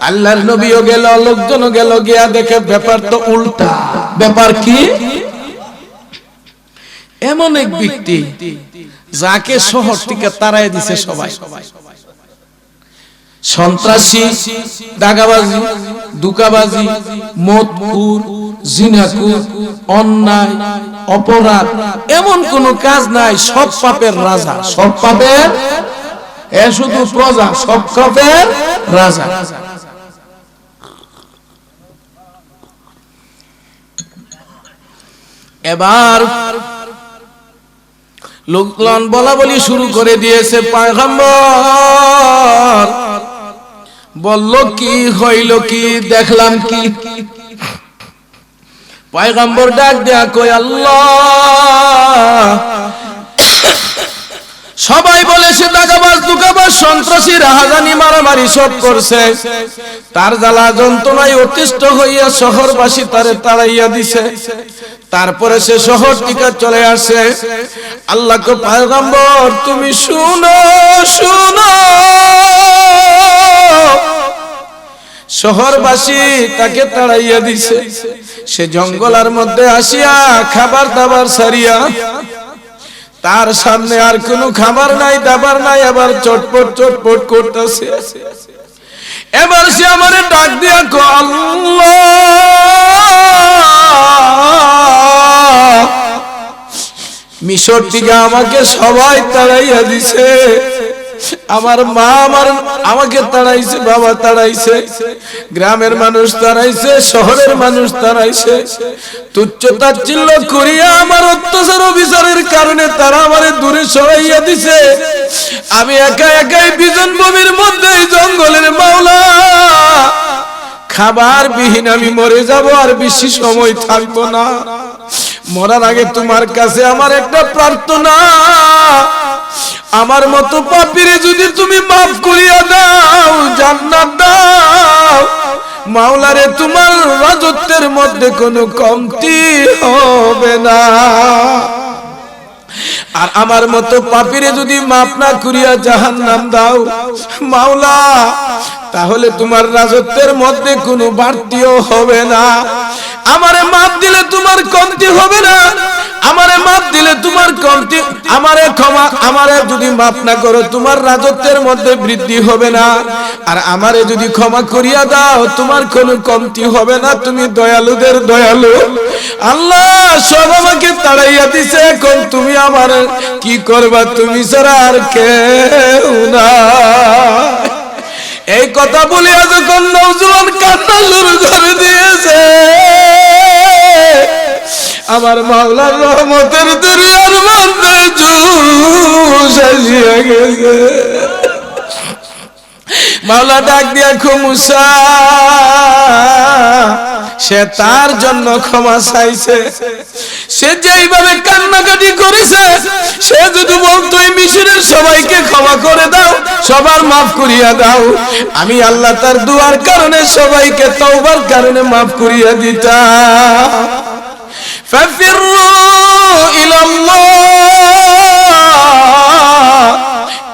আল্লাহর নবীও গেল, লোকজনও গেল, গিয়া দেখে ব্যাপার তো উল্টা। ব্যাপার কি? এমন এক ব্যক্তি যাকে শহর থেকে তাড়াই দিছে সবাই, সন্ত্রাসী, দাগাবাজি, দুকাবাজি, মদখুর, জিনাকুর, অন্যায়, অপরাধ, এমন কোন কাজ নাই, সব পাপের রাজা, সব পাপের শুধু প্রজা, সব পাপের রাজা। এবার লোকজন বলা বলি শুরু করে দিয়েছে, পয়গম্বর বলল কি হইল, কি দেখলাম কি? পয়গম্বর ডাক দেয়া কই, আল্লাহ, সবাই বলেছে দাগাবাজ দুকাবাজ সন্ত্রাসী রাহাজানি মারামারি সব করছে, তার জ্বালা যন্ত্রণায় অতিষ্ঠ হইয়া শহরবাসী তারে তাড়াইয়া দিছে, তারপরে সে শহর থেকে চলে আসে। আল্লাহকে পয়গম্বর তুমি শুনো, শহরবাসী তাকে তাড়াইয়া দিছে, সে জঙ্গলের মধ্যে আসিয়া খাবার দাবার সারিয়া, তার সামনে আর কোনো খাবার নাই, দাবার নাই, আবার চটপট করতেছে। এবার সে আমারে ডাক দিয়া কয়, আল্লাহ, মিশর থেকে আমাকে সবাই তাড়াইয়া দিছে, আমার মা আমাকে তাড়াইছে, বাবা তাড়াইছে, গ্রামের মানুষ তাড়াইছে, শহরের মানুষ তাড়াইছে, তুচ্ছ তাচ্ছিল্য করিয়া আমার অত্যাচার অবিচারের কারণে তারা আমারে দূরে সরাইয়া দিছে। আমি একাই বিজন ভূমির মধ্যে জঙ্গলের মাওলা, খাবার বিহীন আমি মরে যাব, আর বেশি সময় থাকবো না। মরার আগে তোমার কাছে আমার একটা প্রার্থনা, আমার মতো পাপীরে যদি তুমি মাফ করিয়া দাও, জান্নাত দাও, মাওলারে তোমার রাজত্বের মধ্যে কোনো কমতি হবে না। আর আমার মতো পাপীরে যদি মাফ না করিয়া জাহান্নাম দাও মাওলা, তাহলে তোমার রাজত্বের মধ্যে কোনো বাড়তিও হবে না। আমারে মাফ দিলে তোমার কমতি হবে না, আমারে মাফ দিলে তোমার কমতি, আমারে ক্ষমা, আমারে যদি মাফ না করো তোমার রাজত্বের মধ্যে বৃদ্ধি হবে না, আর আমারে যদি ক্ষমা করিয়া দাও তোমার কোনো কমতি হবে না, তুমি দয়ালুদের দয়ালু। আল্লাহ সব আমাকে তাড়াইয়া দিছে, এখন তুমি আমার কি করবা, তুমি ছাড়া আর কেউ না। এই কথা বলিয়া যখন নওজোয়ান কান্না শুরু করে দিয়েছে, আমার মাওলার রহমতের দরিয়ার মধ্যে জোশ আসিয়া গেছে। মাওলা ডাক দিয়া মুসা, সে তার জন্য ক্ষমা চাইছে। সে যেইভাবে কান্নাকাটি করেছে, সে যদি বলতো এই মিশরের সবাইকে ক্ষমা করে দাও, সবার মাফ করিয়া দাও, আমি আল্লাহ তার দুয়ার কারণে সবাইকে তওবার কারণে মাফ করিয়া দিতাম। ফাফিরু ইলাল্লাহ,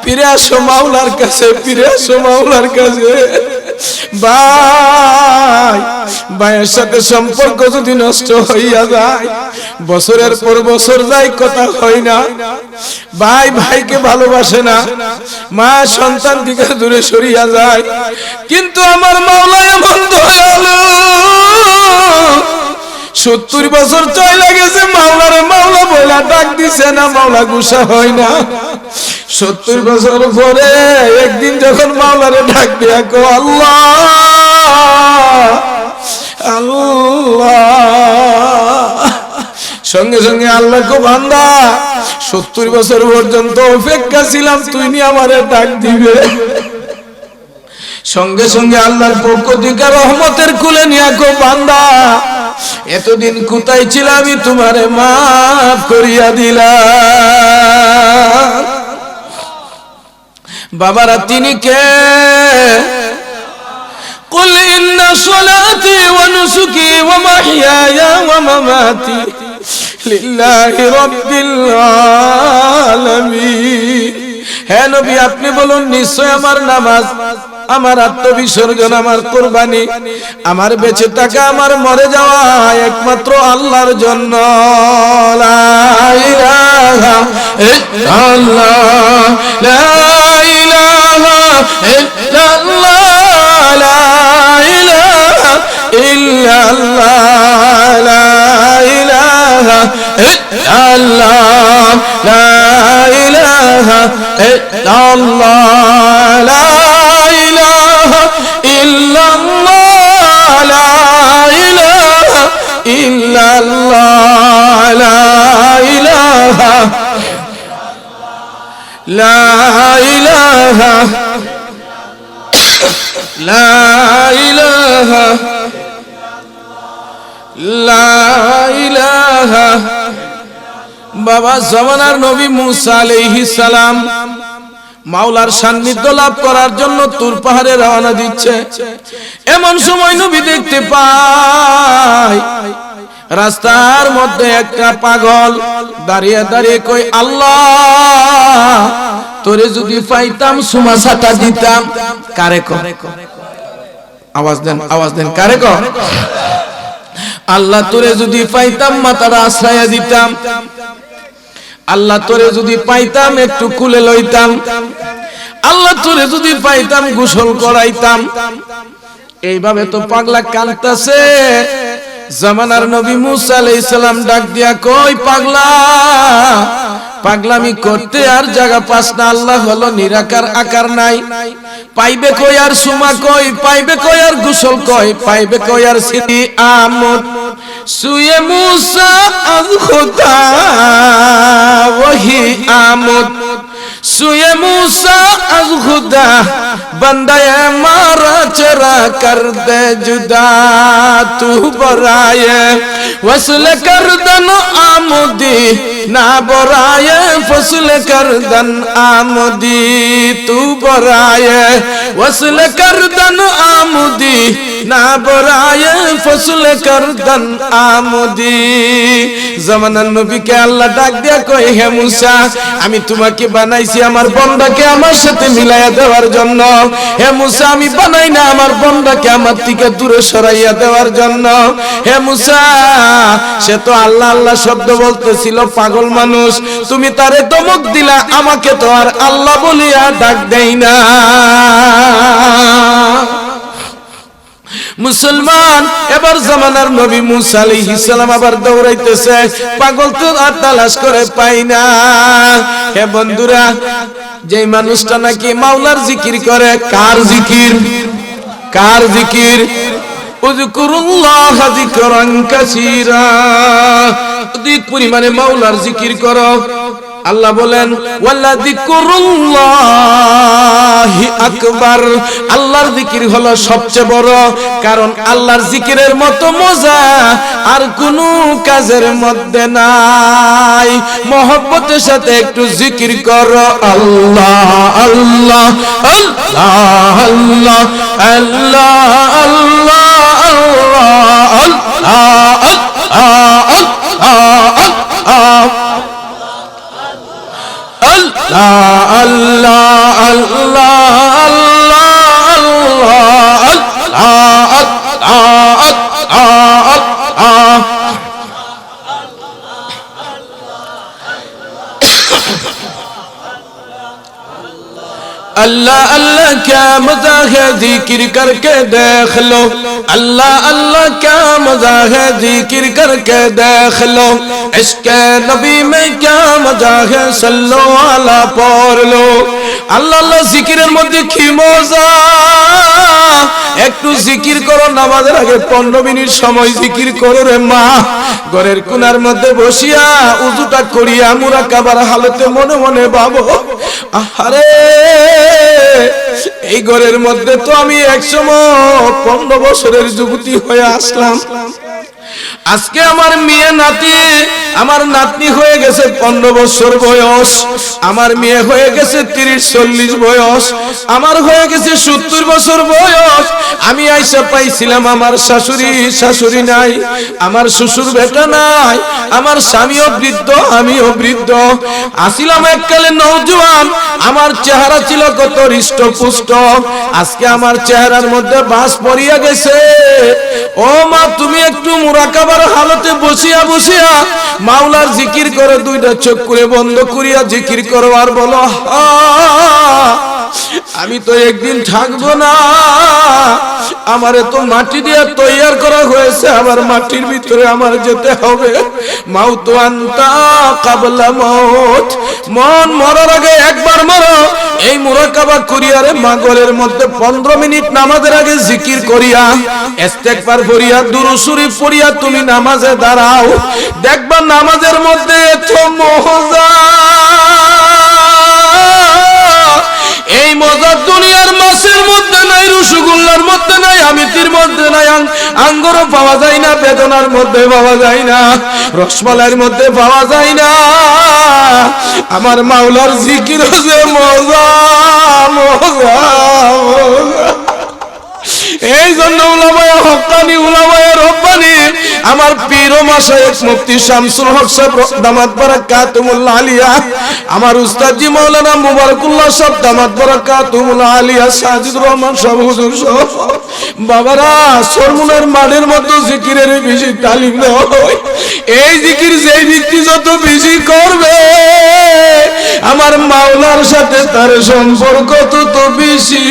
ফিরে আসো মাওলার কাছে, ফিরে আসো মাওলার কাছে। ভাই ভাইয়ের সাথে সম্পর্ক যদি নষ্ট হইয়া যায়, বছরের পর বছর যায়, কথা হয় না, ভাই ভাইকে ভালোবাসে না, মা সন্তান থেকে দূরে সরিয়া যায়। কিন্তু আমার মাওলা এমন দয়ালু, 70 বছর চলে গেছে, মাওলারে মাওলা বলে ডাক দিছে না, মাওলা গুসা হয় না। 70 বছর পরে একদিন যখন মাওলারে ডাক দিয়া কো আল্লাহ আল্লাহ, সঙ্গে সঙ্গে আল্লাহ কো বান্দা 70 বছর পর্যন্ত অপেক্ষা ছিলাম, তুই নি আমারে ডাক দিবে। সঙ্গে সঙ্গে আল্লাহর পক্ষ থেকে রহমতের কুলে নিয়া কো বান্দা, এতদিন কোথায় ছিলাম, আমি তোমারে মাফ করিয়া দিলাম। বাবারা তিনি কে? কুল ইন্না সলাতি ওয়া নুসুকি ওয়া মাহইয়ায়া ওয়া মামাতি লিল্লাহি রাব্বিল আলামিন। হে নবী আপনি বলুন, নিশ্চয় আমার নামাজ, আমার আত্মবিসর্জন, আমার কুরবানি, আমার বেঁচে থাকা, আমার মরে যাওয়া একমাত্র আল্লাহর জন্য। লা ইলাহা ইল্লাল্লাহ, লা ইলাহা ইল্লাল্লাহ, লা ইলাহা ইল্লাল্লাহ, লা ইলাহা ইল্লাল্লাহ, লা ইলাহা ইল্লাল্লাহ, লা ইলাহা ইল্লাল্লাহ, লা ইলাহা ইল্লাল্লাহ, লা ইলাহা লা ইলাহা লা ইলাহা লা ইলাহা। বাবা জামানার নবী মুসা আলাইহিস সালাম মাওলার সান্নিধ্য লাভ করার জন্য তুর পাহাড়ে রওনা দিচ্ছে। এমন সময় নবী দেখতে পায় রাস্তার মধ্যে একটা পাগল দাঁড়িয়ে দাঁড়িয়ে কই, আল্লাহ তোরে যদি পাইতাম সুমাসাটা দিতাম। কারে কো? আওয়াজ দেন, আওয়াজ দেন, কারে কো? আল্লাহ তোরে যদি পাইতাম মাথাটা আশ্রয় দিতাম, আল্লাহ তোরে যদি পাইতাম একটু কুলে লইতাম, আল্লাহ তোরে যদি পাইতাম গোসল করাইতাম। এইভাবে তো পাগলা কাঁদতেছে। জামানার নবী মুসা আলাইহিস সালাম ডাক দিয়া কই, পাগলা পাগলামি করতে আর জায়গা পাস না, আল্লাহ হলো নিরাকার, আকার নাই, পাইবে কই আর সুমা কই, পাইবে কই আর গোসল কই, পাইবে কই আর স্মৃতি আমদ। সুয়ে মুসা আজ খুদা ওহি আমদ, সুয়ে মুসা আজ খুদা বন্দায়ে মারা চরা কর দে জুদা, তু বরায়ে वसल करदन आमुदी ना बराए फसल करदन आमुदी तू बराए ওয়াসল করদন আমুদি না বরায়ে ফসল করদন আমুদি। জামানার নবীকে আল্লাহ ডাক দিয়া কয়, হে মুসা, আমি তোমাকে বানাইছি আমার বান্দাকে আমার সাথে মিলাইয়া দেওয়ার জন্য। হে মুসা, আমি বানাই না আমার বান্দাকে আমার থেকে দূরে সরাইয়া দেওয়ার জন্য। হে মুসা, সে তো আল্লাহ আল্লাহ শব্দ বলতেছিল, পাগল মানুষ, তুমি তারে ধমক দিলা, আমাকে তো আর আল্লাহ বলিয়া ডাক দেই না। মুসলমান, এবার জামানার নবী মুসা আলাইহিস সালাম আবার দৌড়াইতেছে, পাগল তো আর তালাশ করে পাই না। হে বন্ধুরা, যে মানুষটা নাকি মাওলার জিকির করে, কার জিকির? কার জিকির? উযকুরুল্লাহ যিকরান কাসীরা, অধিক পরিমাণে মাওলার জিকির করো। আল্লাহ বলেন, ওয়ালা যিকরুল্লাহি আকবার, আল্লাহর জিকির হলো সবচেয়ে বড়, কারণ আল্লাহর জিকিরের মতো মজা আর কোনো কাজের মধ্যে নাই। মহব্বতের সাথে একটু জিকির করো, আল্লাহ আল্লাহ আল্লাহ আল্লাহ আল্লাহ আল্লাহ अल्लाह अल्लाह क्या मजा है जिक्र करके देख लो, अल्लाह अल्लाह क्या मजा है जिक्र करके देख लो, इश्क़ नबी में क्या मजा है सल्लो अला पढ़ लो। আল্লাহ আল্লাহ জিকিরের মধ্যে কি মজা! একটু জিকির করো, নামাজের আগে 15 মিনিট সময় জিকির করো রে মা। ঘরের কোণার মধ্যে বসিয়া উযুটা করিয়া মুরাকাবার হালতে মনে মনে ভাবো, আহারে এই ঘরের মধ্যে তো আমি একসময় 15 বছরের যুবতী হয়ে আসলাম, আজকে আমার মেয়ে নাতি, আমার নাতনি হয়ে গেছে 15 বছর বয়স, আমার মেয়ে হয়ে গেছে 30-40 বয়স, আমার হয়ে গেছে 70 বছর বয়স। আমি আইসা পাইছিলাম আমার শাশুড়ি নাই, আমার শ্বশুর বেটা নাই, আমার স্বামীও বৃদ্ধ, আমিও বৃদ্ধ। আসিলাম এককালে নওজোয়ান, আমার চেহারা ছিল কত হৃষ্টপুষ্ট, আজকে আমার চেহারার মধ্যে বাস পড়িয়া গেছে। ও মা, তুমি একটু মুরাকাবার হালতে বসিয়া বসিয়া মাওলার জিকির করে, দুইটা চোখ করে বন্ধ করিয়া জিকির করো আর বলো, আমি তো একদিন থাকবো না, আমারে তো মাটি দিয়ে তৈয়ার করা হয়েছে, আবার মাটির ভিতরে আমার যেতে হবে। মাউত আনতা কাবলা মউত, মন মরার আগে একবার মরো। এই মুরাকাবা করিয়া রে মাগরের মধ্যে 15 মিনিট নামাজের আগে জিকির করিয়া, ইস্তেগফার পড়িয়া, দুরূদ শরীফ পড়িয়া তুমি নামাজে দাঁড়াও, দেখবা নামাজের মধ্যে এত মজা, এই মজা দুনিয়ার মাছের মধ্যে নাই, রসগোল্লার মধ্যে নাই, আমিতির মধ্যে নাই, আঙ্গুরও পাওয়া যায় না, বেদনার মধ্যে পাওয়া যায় না, রসমালাইয়ের মধ্যে পাওয়া যায় না। আমার মাওলার জিকির যে মজা মজা মজা। এই জন্য উলামায়ে হক্কানি, উলামায়ে রব্বানি, আমার পীর ও মাশায়েখ মুফতি শামসুল হক সাহেব দামাত বারাকাতুহুল আলিয়া, আমার উস্তাদজি মাওলানা মুবারকুল্লাহ সাহেব দামাত বারাকাতুহুল আলিয়া, সাজিদুর রহমান সাহেব হুজুর সহ বাবারা, সরমুনার মাঠের মতো জিকিরের বেশি তালিম দেওয়া হয়। এই জিকির যেই ব্যক্তি যত বেশি করবে, আমার মাওলার সাথে তার সম্পর্ক তত বেশি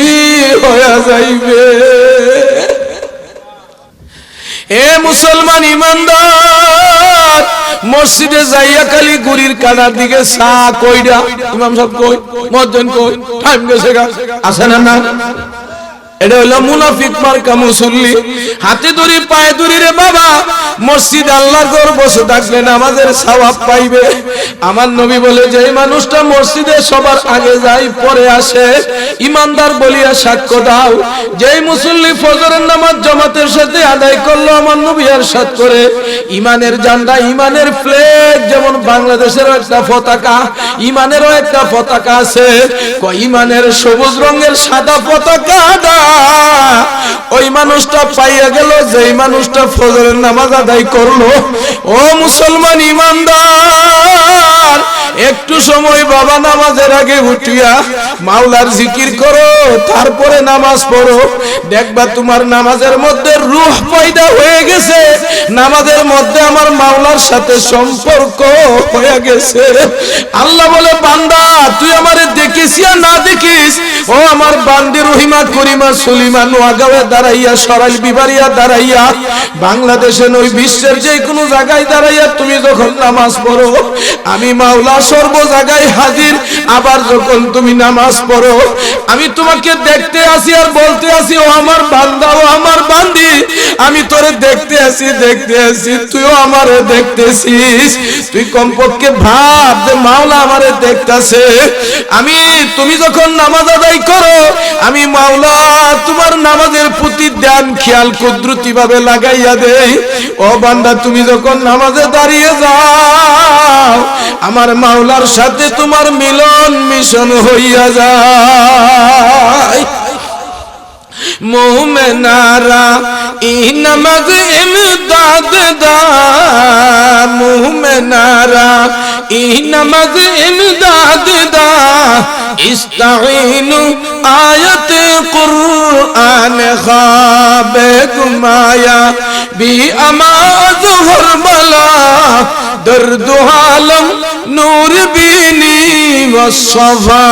হয়ে যাইবে। এ মুসলমান ইমানদার, মসজিদে যাইয়া খালি গুড়ির কানার দিকে চা কইরা, ইমাম সাহেব কই, মুয়াজ্জিন কই, টাইম গেছে গা, আছে না না? এটা হলো মুনাফিক মার্কা মুসল্লি। হাতে ধরি পায়ে ধরি রে বাবা, মসজিদ আল্লাহর ঘর বসে থাকলে নামাজের সওয়াব পাইবে। আমার নবী বলে যে মানুষটা মসজিদে সবার আগে যায় পরে আসে, ইমানদার বলিয়া সাক্ষ্য দাও। যেই মুসল্লি ফজরের নামাজ জামাতের সাথে আদায় করলো, আমার নবী ইরশাদ করে ইমানের ঝান্ডা, ইমানের ফ্ল্যাগ, যেমন বাংলাদেশেরও একটা পতাকা, ইমানেরও একটা পতাকা আছে। ইমানের সবুজ রঙের সাদা পতাকাটা ওই মানুষটা পাইয়া গেল যেই মানুষটা ফজরের নামাজ আদায় করলো। ও মুসলমান ইমানদার, একটু সময় বাবা নামাজের আগে উঠিয়া মাওলার জিকির করো, তারপরে নামাজ পড়ো। দেখবা তোমার নামাজের মধ্যে রূহ পয়দা হয়ে গেছে, নামাজের মধ্যে আমার মাওলার সাথে সম্পর্ক হয়ে গেছে। আল্লাহ বলে বান্দা তুই আমারে দেখিস আর না দেখিস, ও আমার বান্দি রহিমা করিমা সলিমা নোয়াগাঁওয়ে দাঁড়াইয়া, সরাইল বিবারিয়া দাঁড়াইয়া, বাংলাদেশে নয় বিশ্বের যে কোনো জায়গায় দাঁড়াইয়া তুমি যখন নামাজ পড়ো, আমি মাওলা সর্ব জায়গায় হাজির। আবার যখন তুমি নামাজ পড়ো, আমি তোমাকে দেখতে আসি আর বলতে আসি ও আমার বান্দা, ও আমার বান্দি, আমি তোরে দেখতে আসি তুইও আমারে দেখতেছিস। তুই কমপক্ষে ভাব যে মাওলা আমারে দেখতাছে। তুমি যখন নামাজ আদায় করো, আমি মাওলা তোমার নামাজের প্রতি ধ্যান খেয়াল কুদরতি ভাবে লাগাইয়া দেই। ও বান্দা তুমি যখন নামাজে দাঁড়িয়ে যাও, আমার মাওলার সাথে তোমার মিলন মিশন হইয়া যায়। মোমেনারা ই নামাজ ইমদাদ দা, মোমেনারা ই নামাজ ইমদাদ দা, ইস্তাইনু আয়াতে কুরআন খাবে গুমায়া বি আমাজ হরবলা, দর্দ আলম নূর বিনি ওয়াসফা।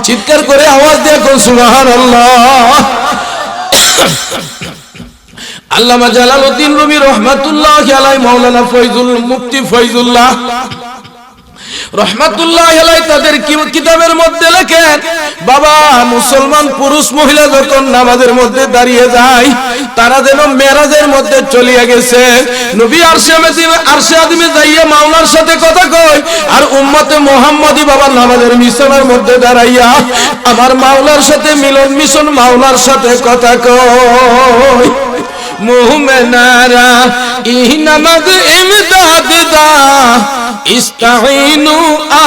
চিৎকার করে আওয়াজ দেখো সুবহানাল্লাহ। আল্লামা জালালউদ্দিন রুমি রহমাতুল্লাহি আলাইহি, মাওলানা ফয়জুল মুফতি ফয়জুল্লাহ রহমাতুল্লাহি আলাইহি তাদের কিতাবের মধ্যে লেখেন, বাবা মুসলমান পুরুষ মহিলা যখন নামাজের মধ্যে দাঁড়িয়ে যায়, তারা যেন মেরাজের মধ্যে চলিয়া গেছে। নবী আরশে আযমে যাইয়া মাওলার সাথে কথা কয়, আর উম্মতে মুহাম্মাদি বাবা নামাজের মিশনের মধ্যে দাঁড়াইয়া আমার মাওলার সাথে মিলন মিশন, মাওলার সাথে কথা কয়। মুমিনারা ই নামাজ ইমদাদ দা, ইস্তাইনু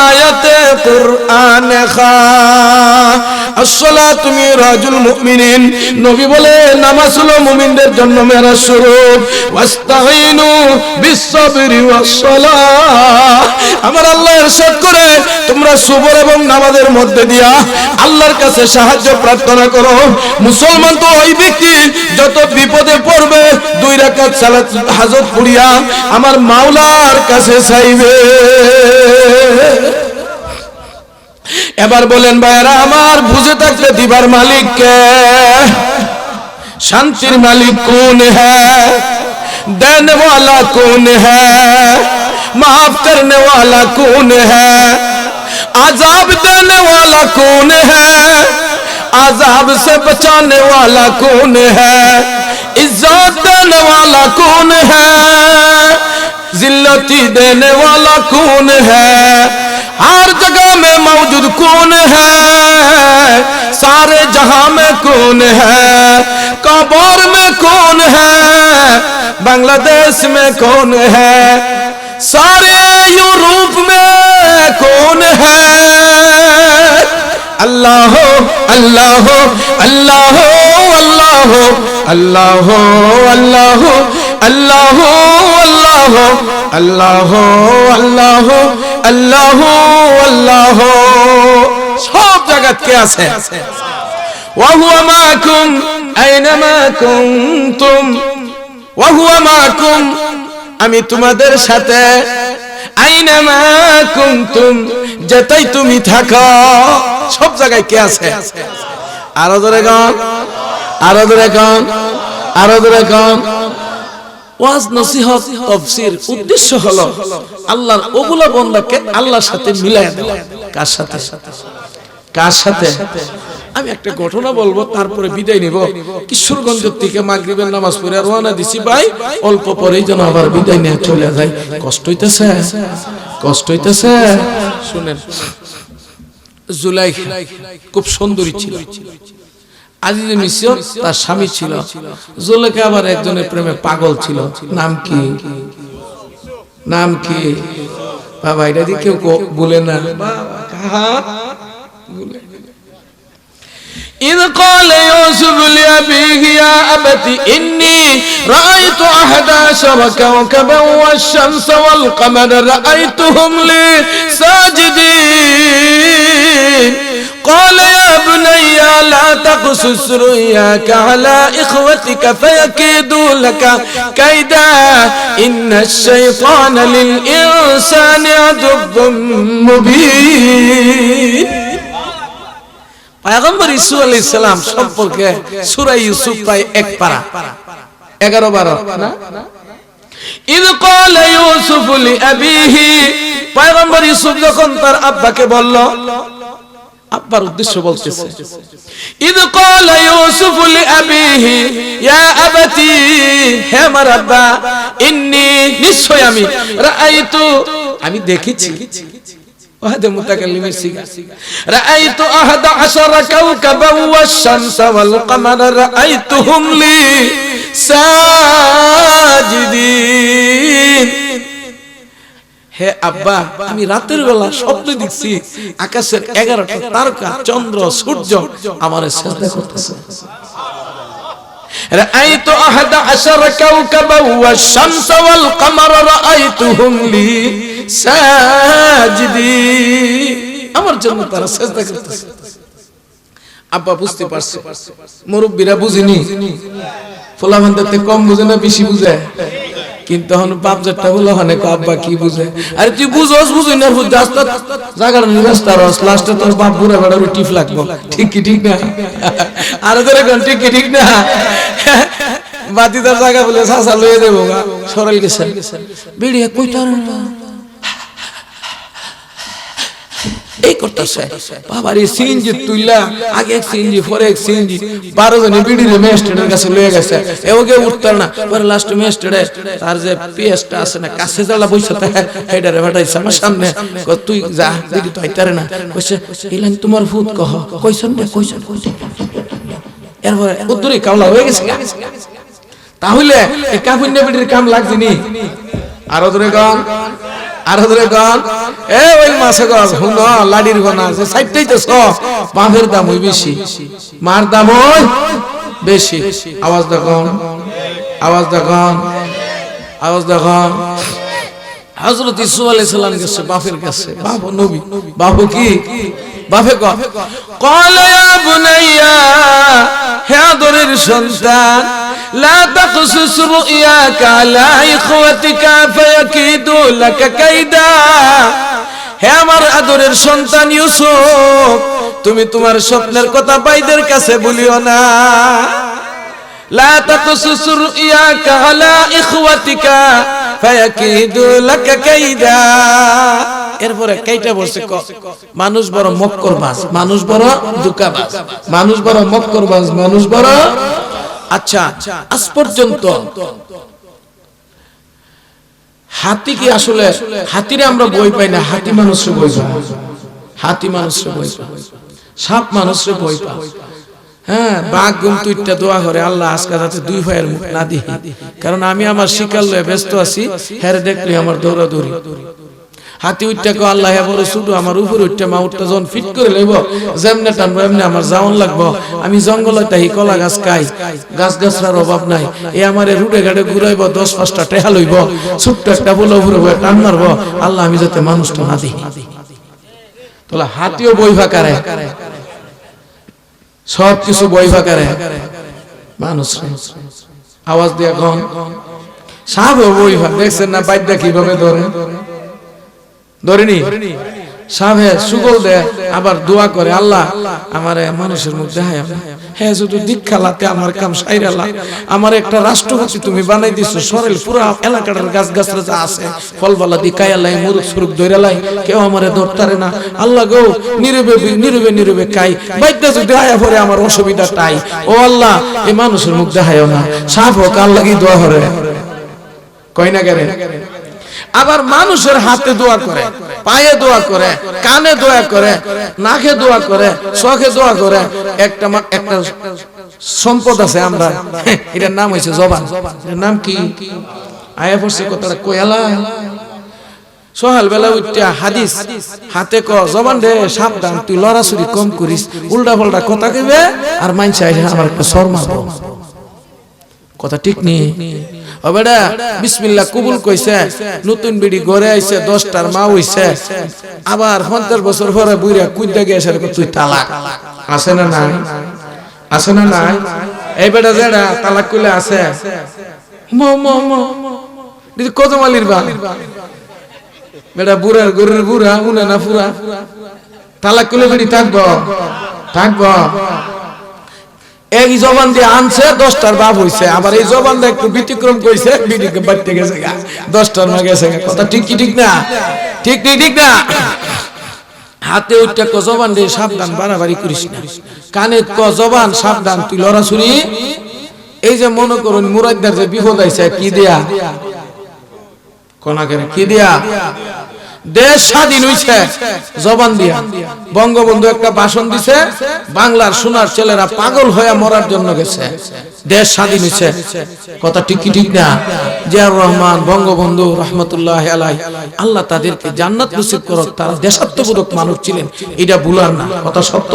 আয়াতে কুরআন খা, আসসালাতু মিরাজুল মুমিনিন। নবী বলে নামাজ হলো মুমিনদের জন্য মেরাজ স্বরূপ। ওয়াস্তাইনু বিসসাবরি ওয়াসসালাহ, আমার আল্লাহ ইরশাদ করে তোমরা সবর এবং নামাজের মধ্যে দিয়া আল্লাহর কাছে সাহায্য প্রার্থনা করো। মুসলমান তো ওই ব্যক্তি যত বিপদে পড়বে 2 রাকাত সালাত হাজত পড়িয়া আমার মাওলার কাছে চাইবে। এবার বলেন ভাইরা আমার, বুঝে থাকলে দিবার মালিক কে? শান্তির মালিক কোন হ্যায়? देने वाला कौन है? माफ करने वाला कौन है? आजाब देने वाला कौन है? आजाब से बचाने वाला कौन है? इज्जत देने वाला कौन है? जिल्लती देने वाला कौन है? हर जगह में मौजूद कौन है? सारे जहां में कौन है? कबर में कौन है? बांग्लादेश में कौन है? सारे यूरोप में कौन है? अल्लाह अल्लाह अल्लाह अल्लाह अल्लाह अल्लाह अल्लाह अल्लाह अल्लाह अल्लाह अल्लाह सब जगत के আছে وهو معكم اينما كنتم وهو معكم আমি তোমাদের সাথে আইনামা কুনতুম যেটাই তুমি থাকো সব জায়গায় কে আছে আরো ধরে গান আরো ধরে গান আরো ধরে গান ওয়াজ নসিহত তাফসীর উদ্দেশ্য হলো আল্লাহর ওগুলা বান্দাকে আল্লাহর সাথে মিলায়া দেওয়া কার সাথে আমি একটা ঘটনা বলবো, তারপরে বিদায় নিব। কিশোরগঞ্জ থেকে মাগরিবের নামাজ পড়ে রওনা দিছি ভাই, অল্প পরেই যেন আবার বিদায় নিয়ে চলে যাই। কষ্ট হইতেছে, কষ্ট হইতেছে। শুনেন, জুলাইখা খুব সুন্দরী ছিল। আজিজে মিশর তার স্বামী ছিল। জুলাইখা আবার একজনের প্রেমে পাগল ছিল। নাম কি? নাম কি বাবা? এটা দিয়ে কেউ বলে না বাবা। إذ قال يوسف لأبيه يا أبت إني رأيت أحد عشر كوكبا والشمس والقمر رأيتهم لي ساجدين قال يا بني لا تقصص رؤياك على إخوتك فيكيدوا لك كيدا إن الشيطان للإنسان عدو مبين। পয়গম্বর ইসু আলাইহিস সালাম সম্পর্কে সূরা ইউসুফ প্রায় এক পারা 11-12 না। ইদ قال ইউসুফ লিআবিহি, পয়গম্বর ইউসুফ যখন তার আব্বাকে বলল, আব্বার উদ্দেশ্য বলতেছে, ইদ قال ইউসুফ লিআবিহি ইয়া আবাতি, হে আমার আব্বা, ইন্নী, নিশ্চয় আমি, রাআইতু, আমি দেখেছি, ওয়াহদে মুতাকাল্লিমের সিগা, রাআইতু আহাদ আশারা কাওকাবান ওয়াশ-শামসা ওয়াল কামারা রাআইতুহুম লি সাজিদিন। হে আব্বা, আমি রাতের বেলা স্বপ্ন দেখছি আকাশের 11টা তারকা, চন্দ্র, সূর্য আমারে সিজদা করতেছে। রাআইতু আহাদ আশারা কাওকাবান ওয়াশ-শামসা ওয়াল কামারা রাআইতুহুম লি সাজিদিন, আমার জন্য তারা সিজদা করতেছে। আব্বা বুঝতে পারছে, মুরব্বিরা বুঝেনি, ফুলাফানতে কম বুঝে না বেশি বুঝে, কিন্তু এখন বাপ যেটা বলা হয় আব্বা কি বুঝে, আরে তুই বুঝোস বুঝি না বুঝ রাস্তা জায়গার রাস্তা রস লাস্টে তোর বাপ বুড়া বেড়ার টিপ লাগবো, ঠিক কি ঠিক না? আরো ধরে কোন ঠিক কি ঠিক না? বাতিদার জায়গা বলে সাসা লয়ে দেবো গা, সরল গেছে বেড়িয়া কইতার এই করতেছে। বাবার এই সিএনজি তুইলা, আগে এক সিএনজি পরে এক সিএনজি, 12 জনে বিড়িরে ম্যাজিস্ট্রেটের কাছে লয়ে গেছে, এওকে উঠতে না, পরে লাস্ট ম্যাজিস্ট্রেট তার যে পিএসটা আছে না, কাছে জ্বালা বইছে থাকে, হেডারে ফাটাইছে আমার সামনে, তুই যা বিড়ি তো আইতারে না, কইছে ইলান তোমার ভূত কহ, কইছন রে কইছন, এরপরে উত্তরে কামলা হয়ে গেছে। তাহলে এই কাফিন্না বিড়ির কাম লাগছিনি। আরো ধরে গান, আরো ধরে গান, এ ওই মাছে গাছ হুন লাডির গোনা আছে সাইডটাই তো সব, বাঁধের দাম ওই বেশি, মার দাম ওই বেশি। আওয়াজ দেখুন, আওয়াজ দেখুন, আওয়াজ দেখুন। হযরত ইউসুফ আলাইহিস সালাম গেছে বাপের কাছে, বাপ নবী, বাপ কি বাপে কয়, ক্বালা ইয়া বুনাইয়া, হে আদরের সন্তান, লা তাকসুস রুয়াকা আলা ইখওয়াতিকা ফায়াকিদু লাকা কাইদা, হে আমার আদরের সন্তান ইউসুফ, তুমি তোমার স্বপ্নের কথা ভাইদের কাছে বলিও না। লা তাকসুস রুয়াকা আলা ইখওয়াতিকা ফায়াকিদু লাকা কাইদা। এরপরে কাইটা বলছে, মানুষ বড় মক্করবাজ, মানুষ বড় ধোঁকাবাজ, মানুষ বড় মক্করবাজ, মানুষ বড়। আচ্ছা, আজ পর্যন্ত হাতি কি আসলে, হাতিরে আমরা বই পাই না, হাতি মানুষের বই পাই, হাতি মানুষের বই পাই, সাপ মানুষের বই পাই। হ্যাঁ, বাঘ গুমতু ইটটা দোয়া করে, আল্লাহ আজকে যাতে দুই ভাইয়ের মুখ না দিই, কারণ আমি আমার শিকার লয়ে ব্যস্ত আছি, হেরে দেখলে আমার দৌড়াদৌড়ি। হাতি উঠটা কো আল্লাহ বড় ছুটু, আমার উপরে উঠটা মা উঠটা যখন ফিট করে লইব, যেমনে টানবো এমনি আমার যাওন লাগবো, আমি জঙ্গলে তাই কলা গাছ খাই, গাছ গাছরার অভাব নাই, এ আমার রুটে ঘাটে ঘুরাইব, 10-5টা টেহা লইব, ছোট্ট একটা বলে উপরে টান মারবো, আল্লাহ আমি যাতে মানুষটা না দিই। তোলা হাতিও বই ফাঁকারে, সব কিছু বই ফাঁকারে মানুষ। আওয়াজ দিয়ে কন সাপ বই ফাঁক, দেখছেন না বাইকটা কিভাবে ধরে, ধরেনি সামনে সুগল দে আবার দোয়া করে আল্লাহ আমারে মানুষের মুখ দেখায় না হ্যাঁ শুধু দীক্ষালাতে আমার কাম সাইরালা আমার একটা রাষ্ট্রপতি তুমি বানাই দিছো সরেল পুরা এলাকাটার গাছ গাছরা যা আছে ফলবালা দি কায়ালাই মুরুখ সুরুখ ধইরালাই কেউ আমারে ধরতারে না আল্লাহ গো নীরবে নীরবে নীরবে কাই বাইতে যদি আয়া পরে আমার অসুবিধা তাই ও আল্লাহ এই মানুষের মুখ দেখায়ও না সাফ হোক আল্লাহ কি দোয়া করে কই না করে আবার মানুষের হাতে দোয়া করে পায়ে দোয়া করে কানে দোয়া করে নাকে দোয়া করে চোখে দোয়া করে একটা সম্পদ আছে আমরা এটার নাম হইছে জবান এর নাম কি আয়া পড়ছে কথাটা কইলা সকাল বেলা উঠা হাদিস হাতে ক জবান দে সাবধান তুই লড়াছুরি কম করিস উল্টা পাল্টা কথা কইবে আর মানছে আমার একটা সর মারবো কথা ঠিক নেই ও বেটা বিসমিল্লাহ কবুল কইছে নতুন বিড়ি ঘরে আইছে 10টার মা হইছে আবার 50 বছর পরে বুইরা কুইদা গেছে তুই তালাক আছে না নাই আছে না নাই এই বেটা যেটা তালাক কইলে আছে ম ম ম দিদি কত মালির বা বেটা বুড়ার গরুর বুড়া উনা না পুরা তালাক কইলে বিড়ি থাকবো থাকবো এই জবান দিয়ে আনছে 10টার বাপ হইছে আবার এই জবান দিয়ে একটু ব্যতিক্রম কইছে বিড়িকে বাড়তে গেছে 10টার মা গেছে কথা ঠিক কি ঠিক না ঠিক নেই ঠিক না হাতে ওইটা ক জবান দিয়ে সাবধান বাড়াবাড়ি করিস না কানে ক জবান সাবধান তুই লড়াছুরি এই যে মনে করুন মুরাদদার যে বিপদ আইছে কি দিয়া কোনা করে কি দিয়া দেশ স্বাধীন হইছে জবান দিয়া বঙ্গবন্ধু একটা ভাষণ দিছে বাংলার সোনার ছেলেরা পাগল হয়ে মরার জন্য গেছে দেশ স্বাধীন হইছে কথা ঠিক কি ঠিক না জিয়াউর রহমান বঙ্গবন্ধু রাহমাতুল্লাহি আলাইহি আল্লাহ তাদেরকে জান্নাত নসিব করুক তারা দেশাত্মবোধক মানুষ ছিলেন এটা ভুলার না কথা সত্য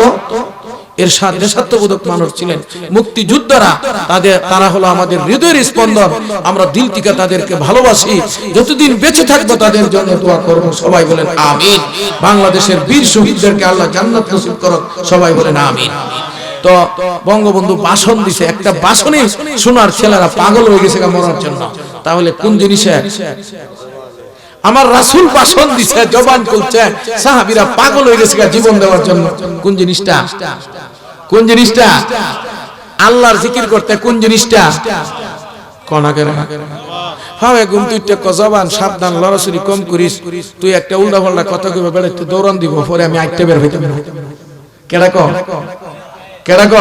এরশাদ দেশাত্মবোধক মানুষ ছিলেন মুক্তিযোদ্ধারা তারা হলো আমাদের হৃদয়ের স্পন্দন আমরা দিল থেকে তাদেরকে ভালোবাসি যতদিন বেঁচে থাকবো তাদের জন্য দোয়া করব সবাই বলেন আমিন বাংলাদেশের বীর শহীদদেরকে আল্লাহ জান্নাত নসিব করুক সবাই বলেন আমিন তো বঙ্গবন্ধু ভাষণ দিছে একটা ভাষণে সোনার ছেলেরা পাগল হয়ে গেছে মরার জন্য তাহলে কোন জিনিসে আমার রাসূল ভাষণ দিছে জবান খুলছে সাহাবীরা পাগল হয়ে গেছে জীবন দেওয়ার জন্য কোন জিনিসটা কোন জিনিসটা আল্লাহর জিকির করতে কোন জিনিসটা কোনা করে হাওয়ে ঘুম তুই ক জবান সাবধান লড়াছুরি কম করিস তুই একটা উল্টা পাল্টা কথা কইবে বেড়াইতে দৌড়ান দিব পরে আমি আইতে বের হইতে না কেডা ক কেডা ক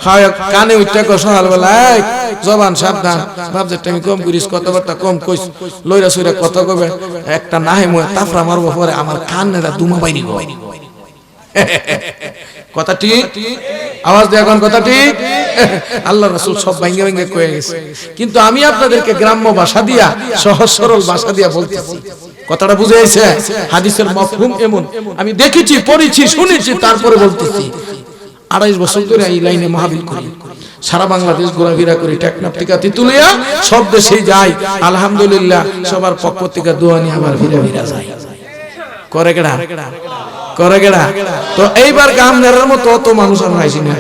হাওয়ে কানে উঠতে ক সকাল বেলা জবান সাবধান ভাবছে তুমি কম করিস কথাবার্তা কম কইস লইরা সইরা কথা কইবে একটা নাহে মই তাফরা মারবো পরে আমার কানেরা দুমা বাইরি গো কথা ঠিক আওয়াজ দিয়ে এখন কথা ঠিক আল্লাহ রাসূল সব ভাঙে ভাঙে কয়ে গেছে কিন্তু আমি আপনাদেরকে গ্রাম্য ভাষা দিয়া সহজ সরল ভাষা দিয়া বলতেছি কথাটা বুঝে আইছে হাদিসের মাফহুম এমন আমি দেখেছি পড়েছি শুনেছি তারপরে বলতেছি 28 বছর ধরে এই লাইনে মাহফিল করি সারা বাংলাদেশ ঘোরাফেরা করি টেকনাফ থেকে তিতুলিয়া সব দেশেই যাই আলহামদুলিল্লাহ সবার পক্ষ থেকে দোয়া নিয়ে আবার ফিরে যাই করে কেডা করে কেডা তো এইবার গামনেরের মতো অত মানুষ আমরা আইছি না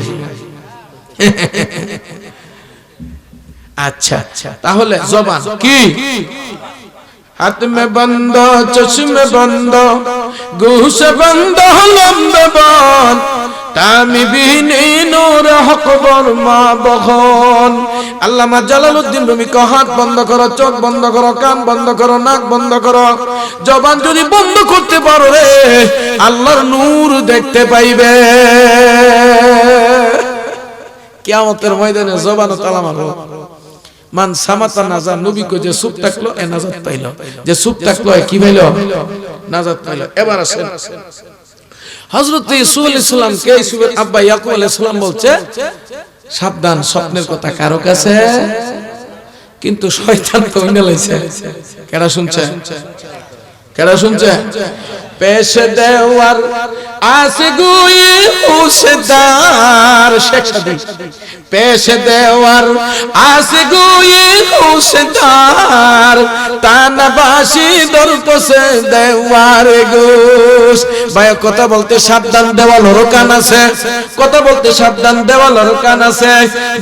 আচ্ছা তাহলে জবান কি हाथ में बंदो चश्मे बंदो गुस बंदो लंबे बान तामी बीनी नूर हक बरमा बखन আল্লামা জালালউদ্দিন রুমি কো হাত বন্ধ করো চোখ বন্ধ করো কান বন্ধ করো নাক বন্ধ করো জবান যদি বন্ধ করতে পারো রে আল্লাহর নূর দেখতে পাইবে কিয়ামতের ময়দানে জবান তালা মারো মান সামাতা নাজা নবী কো যে চুপ থাকলো এ নাজাত পাইলো যে চুপ থাকলো কি পাইলো নাজাত পাইলো এবার আসেন হযরত ইউসুফ আলাইহিস সালাম কে ইউসুফের আব্বা ইয়াকুব আলাইহিস সালাম বলছে সাবধান স্বপ্নের কথা কারো কাছে কিন্তু শয়তান তো উইনা লাইছে কেডা শুনছে পেশ দেওয়ার आस गुए हुसदार पेश देवर आस गुए हुसदार तानाबासी दरपसे देवार गोस भाई কথা বলতে সাবধান দেওয়ালের কান আছে কথা বলতে সাবধান দেওয়ালের কান আছে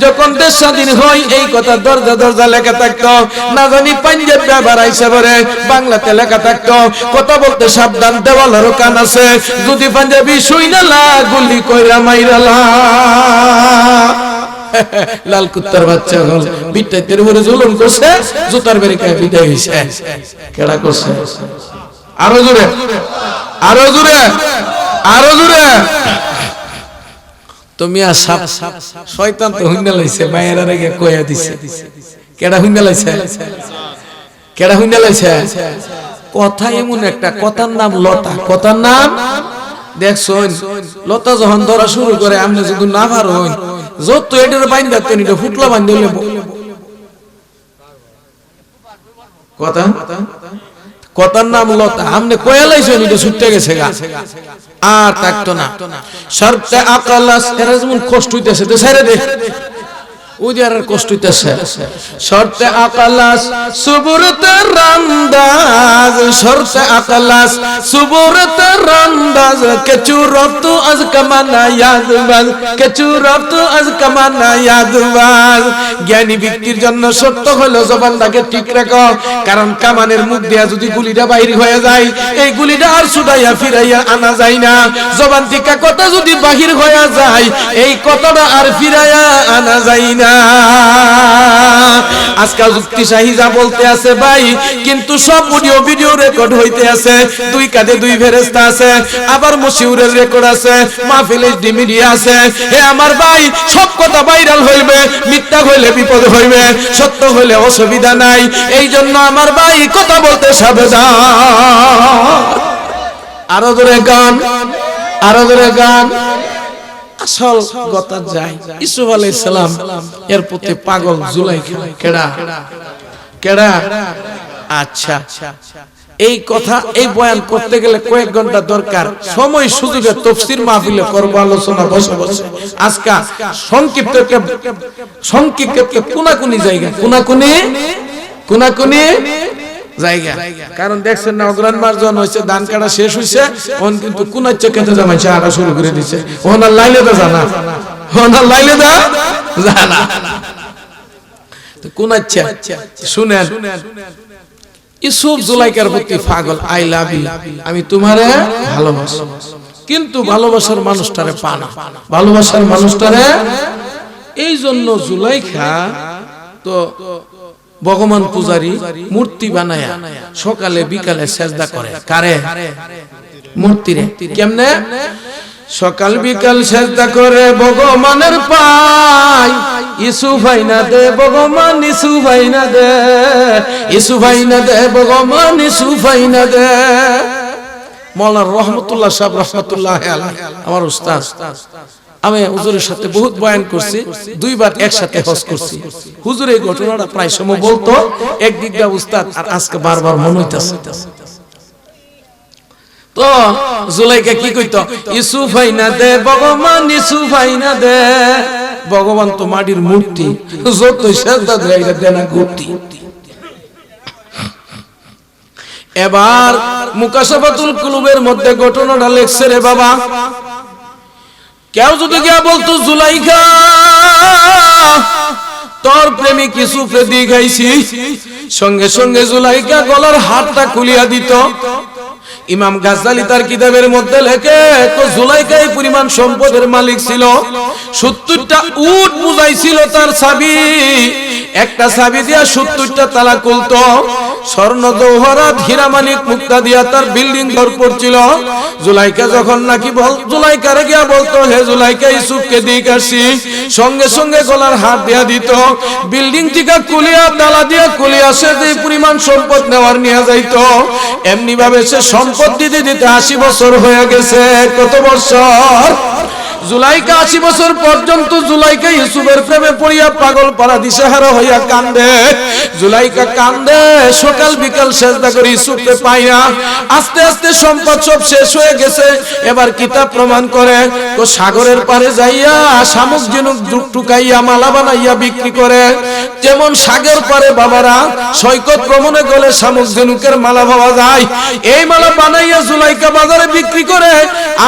যখন দেশ স্বাধীন হয় এই কথা দরজা দরজা লেখা থাকতো না জানি পাঞ্জাব ব্যবহার আইছে বলে বাংলাতে লেখা থাকতো কথা বলতে সাবধান দেওয়ালের কান আছে যদি পাঞ্জাবি শুইনালা গুলি কইরা মাইরালা লাল কুত্তার বাচ্চা হল বিটাইতের উপরে জুলুম করছে জুতার বেরে কায় বিদায় হইছে কেডা করছে আরো জোরে আরো জোরে আরো জোরে তুমি সাপ শয়তান তো হুইনা লাইছে মায়ের আগে কইয়া দিছে কেডা হুইনা লাইছে কেডা হুইনা লাইছে কথা এমন একটা কথার নাম লতা কথার নাম দেখছুন লতা যখন ধরা শুরু করে আপনি যদি না পারেন যত এটার বাইন্দা তো এটা ফুটলা বান্ধে হইলে কথা কথার নাম লতা আপনি কয়া লাইছেন এটা ছুটতে গেছে গা আর থাকতো না শর্তে আকালাস এর যেমন কষ্ট হইতেছে তো ছেড়ে দে উজার কষ্ট হইতেছে শর্তে আকালাস সুবুরতে রান্দাজ শর্তে আকালাস সুবুরতে রান্দাজ কেচু রফতু আজ কামানা ইয়াদবাজ কেচু রফতু আজ কামানা ইয়াদবাজ জ্ঞানী ব্যক্তির জন্য সত্য হলো জবানটাকে ঠিক রাখো কারণ কামানের মুখ দিয়া যদি গুলিটা বাইরে হয়ে যায় এই গুলিটা আর ছুটাইয়া ফিরাইয়া আনা যায় না জবান থেকে কথা যদি বাহির হয়ে যায় এই কথাটা আর ফিরাইয়া আনা যায় না আজকাল যুক্তিশাহী যা বলতে আছে ভাই কিন্তু সব অডিও ভিডিও রেকর্ড হইতে আছে দুই কাঁধে দুই ফেরেশতা আছে আবার মশিউরের রেকর্ড আছে মাহফিল এইচডি মিডিয়া আছে হে আমার ভাই সব কথা ভাইরাল হইবে মিথ্যা হইলে বিপদ হইবে সত্য হইলে অসুবিধা নাই এই জন্য আমার ভাই কথা বলতে সাবধান আরো জোরে গান আরো জোরে গান আসল কথা যায় ইউসুফ আলাইহিস সালাম এর প্রতি পাগল জুলাইখা কেডা কেডা আচ্ছা এই কথা এই বয়ান করতে গেলে কয়েক ঘন্টা দরকার সময় সুযোগে তাফসীর মাহফিলে করব আলোচনা বসে বসে আজকে সংক্ষিপ্ত কোনাকুনি জায়গা কোনাকুনি জায়গা কারণ দেখছেন না অগ্রহণ মাস যখন হয়েছে ধান কাটা শেষ হয়েছে ওন কিন্তু কুনাচ্ছে খেতে জামাইছে আটা শুরু করে দিছে ওনার লাইলে দা জানা ওনার লাইলে দা জানা তো কুনাচ্ছে শুনেন ইউসুফ জুলাইখার প্রতি পাগল আই লাভ ইউ আমি তোমারে ভালোবাসি কিন্তু ভালোবাসার মানুষটারে পানা ভালোবাসার মানুষটারে এই জন্য জুলাইখা তো ভগবান পূজারী মূর্তি বানায়া সকালে বিকালে সেজদা করে কারে মূর্তিরে কেমনে সকাল বিকাল সেজদা করে ভগবানের পায় ইউসুফ আইনা দে ভগবান ইউসুফ আইনা দে ইউসুফ আইনা দে ভগবান ইউসুফ আইনা দে মাওলানা রহমাতুল্লাহ সাহেব রাহমাতুল্লাহি আলাইহি আমার উস্তাদ আমি হুজুরের সাথে বহুত বয়ান করছি দুইবার একসাথে হজ করছি হুজুর এই ঘটনাটা প্রায় সময় বলতো একদিক দিয়ে উস্তাদ আর আজকে বারবার মনে হইতাছে তো জুলাইখা কি কইতো ইউসুফ আইনা দে ভগবান ইউসুফ আইনা দে ভগবান তো মাটির মূর্তি যত সেজদা দেয় দেয় না মূর্তি এবার মুকাশাফাতুল কুলুবের মধ্যে ঘটনাটা লেখছে রে বাবা কেউ যদি গিয়া বলতো জুলাইখা তোর প্রেমিক ইউসুফে দিয়ে গাইছি সঙ্গে সঙ্গে জুলাইখা গলার হাতটা খুলিয়া দিত ইমাম গাজ্জালি তার কিতাবের মধ্যে লেখে তো জুলাইখা এই পরিমাণ সম্পদের মালিক ছিল 70টা উট বুঝাইছিল তার চাবি একটা চাবি দিয়া 70টা তালা খুলতো স্বর্ণ জওহরাত হীরা মানিক মুক্তা দিয়া তার বিল্ডিং ভরপুর ছিল জুলাইখা যখন নাকি জুলাইখারে গিয়া বলতো হে জুলাইখা ইউসুফকে দিয়ে আসি সঙ্গে সঙ্গে গলার হাত দিয়া দিত বিল্ডিং থেকে কুলিয়া তালা দিয়া কুলিয়া সে যে পরিমাণ সম্পদ নেওয়ার নিয়ে যাইতো এমনি ভাবে সে সম্পদ দিতে দিতে 80 বছর হয়ে গেছে কত বছর জুলাইকা 80 বছর পর্যন্ত জুলাইকা ইউসুফের প্রেমে পড়িয়া পাগল পারা দিশেহারা হইয়া কান্দে। জুলাইকা কান্দে, সকাল বিকাল সেজদা করে ইউসুফকে পায় না। আস্তে আস্তে সম্পদ সব শেষ হয়ে গেছে। এবার কিতাব প্রমাণ করে তো সাগরের পারে যাইয়া শামুক ঝিনুক টুকাইয়া মালা বানাইয়া বিক্রি করে। যেমন সাগর পারে বাবারা সৈকত ভ্রমণে গেলে শামুক ঝিনুকের মালা পাওয়া যায়, এই মালা বানাইয়া জুলাইকা বাজারে বিক্রি করে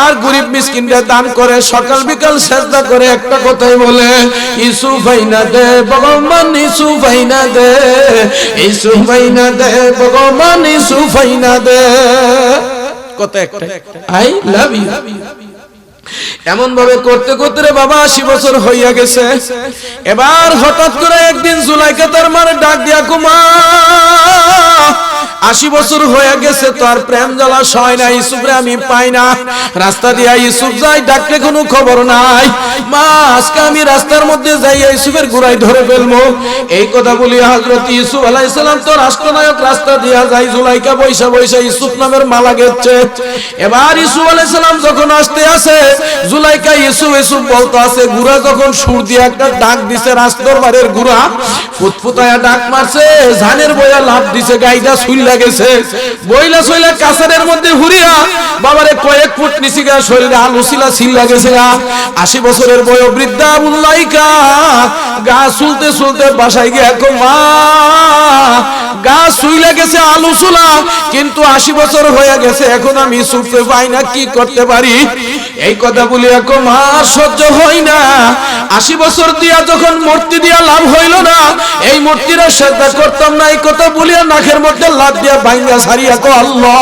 আর গরিব মিসকিনদের দান করে। সকাল বিকাল সেজদা করে একটা কথাই বলে, ইউসুফ আইনা দে ভগবান, ইউসুফ আইনা দে, ইউসুফ আইনা দে ভগবান, ইউসুফ আইনা দে। কথা একটা, আই লাভ ইউ। এমন ভাবে করতে করতে রে বাবা 80 বছর হইয়া গেছে। এবার হঠাৎ করে একদিন জুলাইকা তার মারে ডাক দিয়া, কুমা 80 বছর হয়ে গেছে তো আর প্রেম জ্বালা সয় না, ইউসুফরে আমি পাই না। রাস্তা দিয়া ইউসুফ যাই, ডাকলে কোনো খবর নাই। মা আজকে আমি রাস্তার মধ্যে যাইয়া ইউসুফের গুড়াই ধরে ফেলবো। এই কথা বলি হযরত ইউসুফ আলাইহিস সালাম তো রাষ্ট্রনায়ক রাস্তা দিয়া যাই, জুলাইকা বৈশা বৈশা ইউসুফ নামের মালা গেচ্ছে। এবার ইউসুফ আলাইহিস সালাম যখন আসতে আসে, জুলাইকা ইউসুফ ইউসুফ বলতে আছে। গুড়া যখন সুর দিয়ে একটা ডাক দিছে, রাজদরবারের গুড়া ফুটফুটায়া ডাক মারছে, ধানের বয়া লাভ দিছে, গাইদা শুইলা গেছে। বইলা সইলা কাছারের মধ্যে হুরিয়া বাবারে কয়েক ফুট নিচে গা শরীরে আলু ছিলা গেছে। 80 বছরের বয় বৃদ্ধা জুলাইকা গা চুলতে চুলতে বাসায় গিয়ে, মা গা শুইলা গেছে আলু চুলা, কিন্তু 80 বছর হয়ে গেছে, এখন আমি সুখতে পাই না, কি করতে পারি? এই কথা বলি মা সহ্য হয় না। 80 বছর দিয়া যখন মূর্তি দিয়া লাভ হইল না, এই মূর্তিরা সেজদা করতাম না, এই কথা বলিয়া নাকের মধ্যে লাভ দিয়া ভাঙ্গা সারিয়া কো আল্লাহ।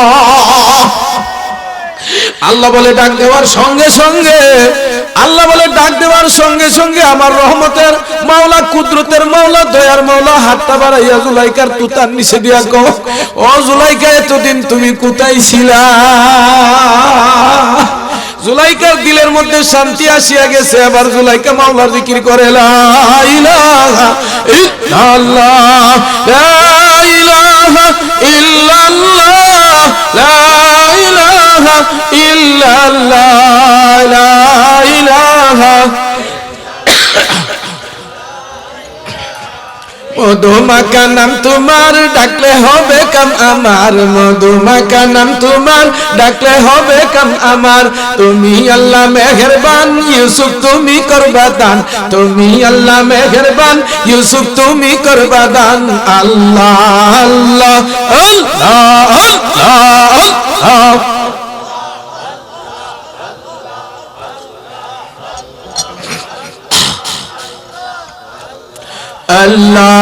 আল্লাহ বলে ডাক দেওয়ার সঙ্গে সঙ্গে, আল্লাহ বলে ডাক দেওয়ার সঙ্গে সঙ্গে আমার রহমতের মাওলা, কুদরতের মাওলা, দয়ার মাওলা হাতটা বাড়াইয়া জুলাইকার তুতার নিচে দিয়া কো, ও জুলাইকা এতদিন তুমি কোথায় ছিলা? জুলাইকার দিলের মধ্যে শান্তি আসিয়া গেছে। আবার জুলাইকা মাওলার জিকির করে, লা ইলাহা ইল্লাল্লাহ, লা ইলাহা ইল্লাল্লাহ, লা ইলাহা ইল্লাল্লাহ, লা ইলাহা। মধুমাখা নাম তোমার ডাকলে হবে কাম আমার, মধুমাখা নাম তোমার ডাকলে হবে কাম আমার। তুমি আল্লাহ মেহেরবান, ইউসুফ তুমি করবা দান, তুমি আল্লাহ মেহেরবান, ইউসুফ তুমি করবা দান। আল্লাহ আল্লাহ আল্লাহ আল্লাহ।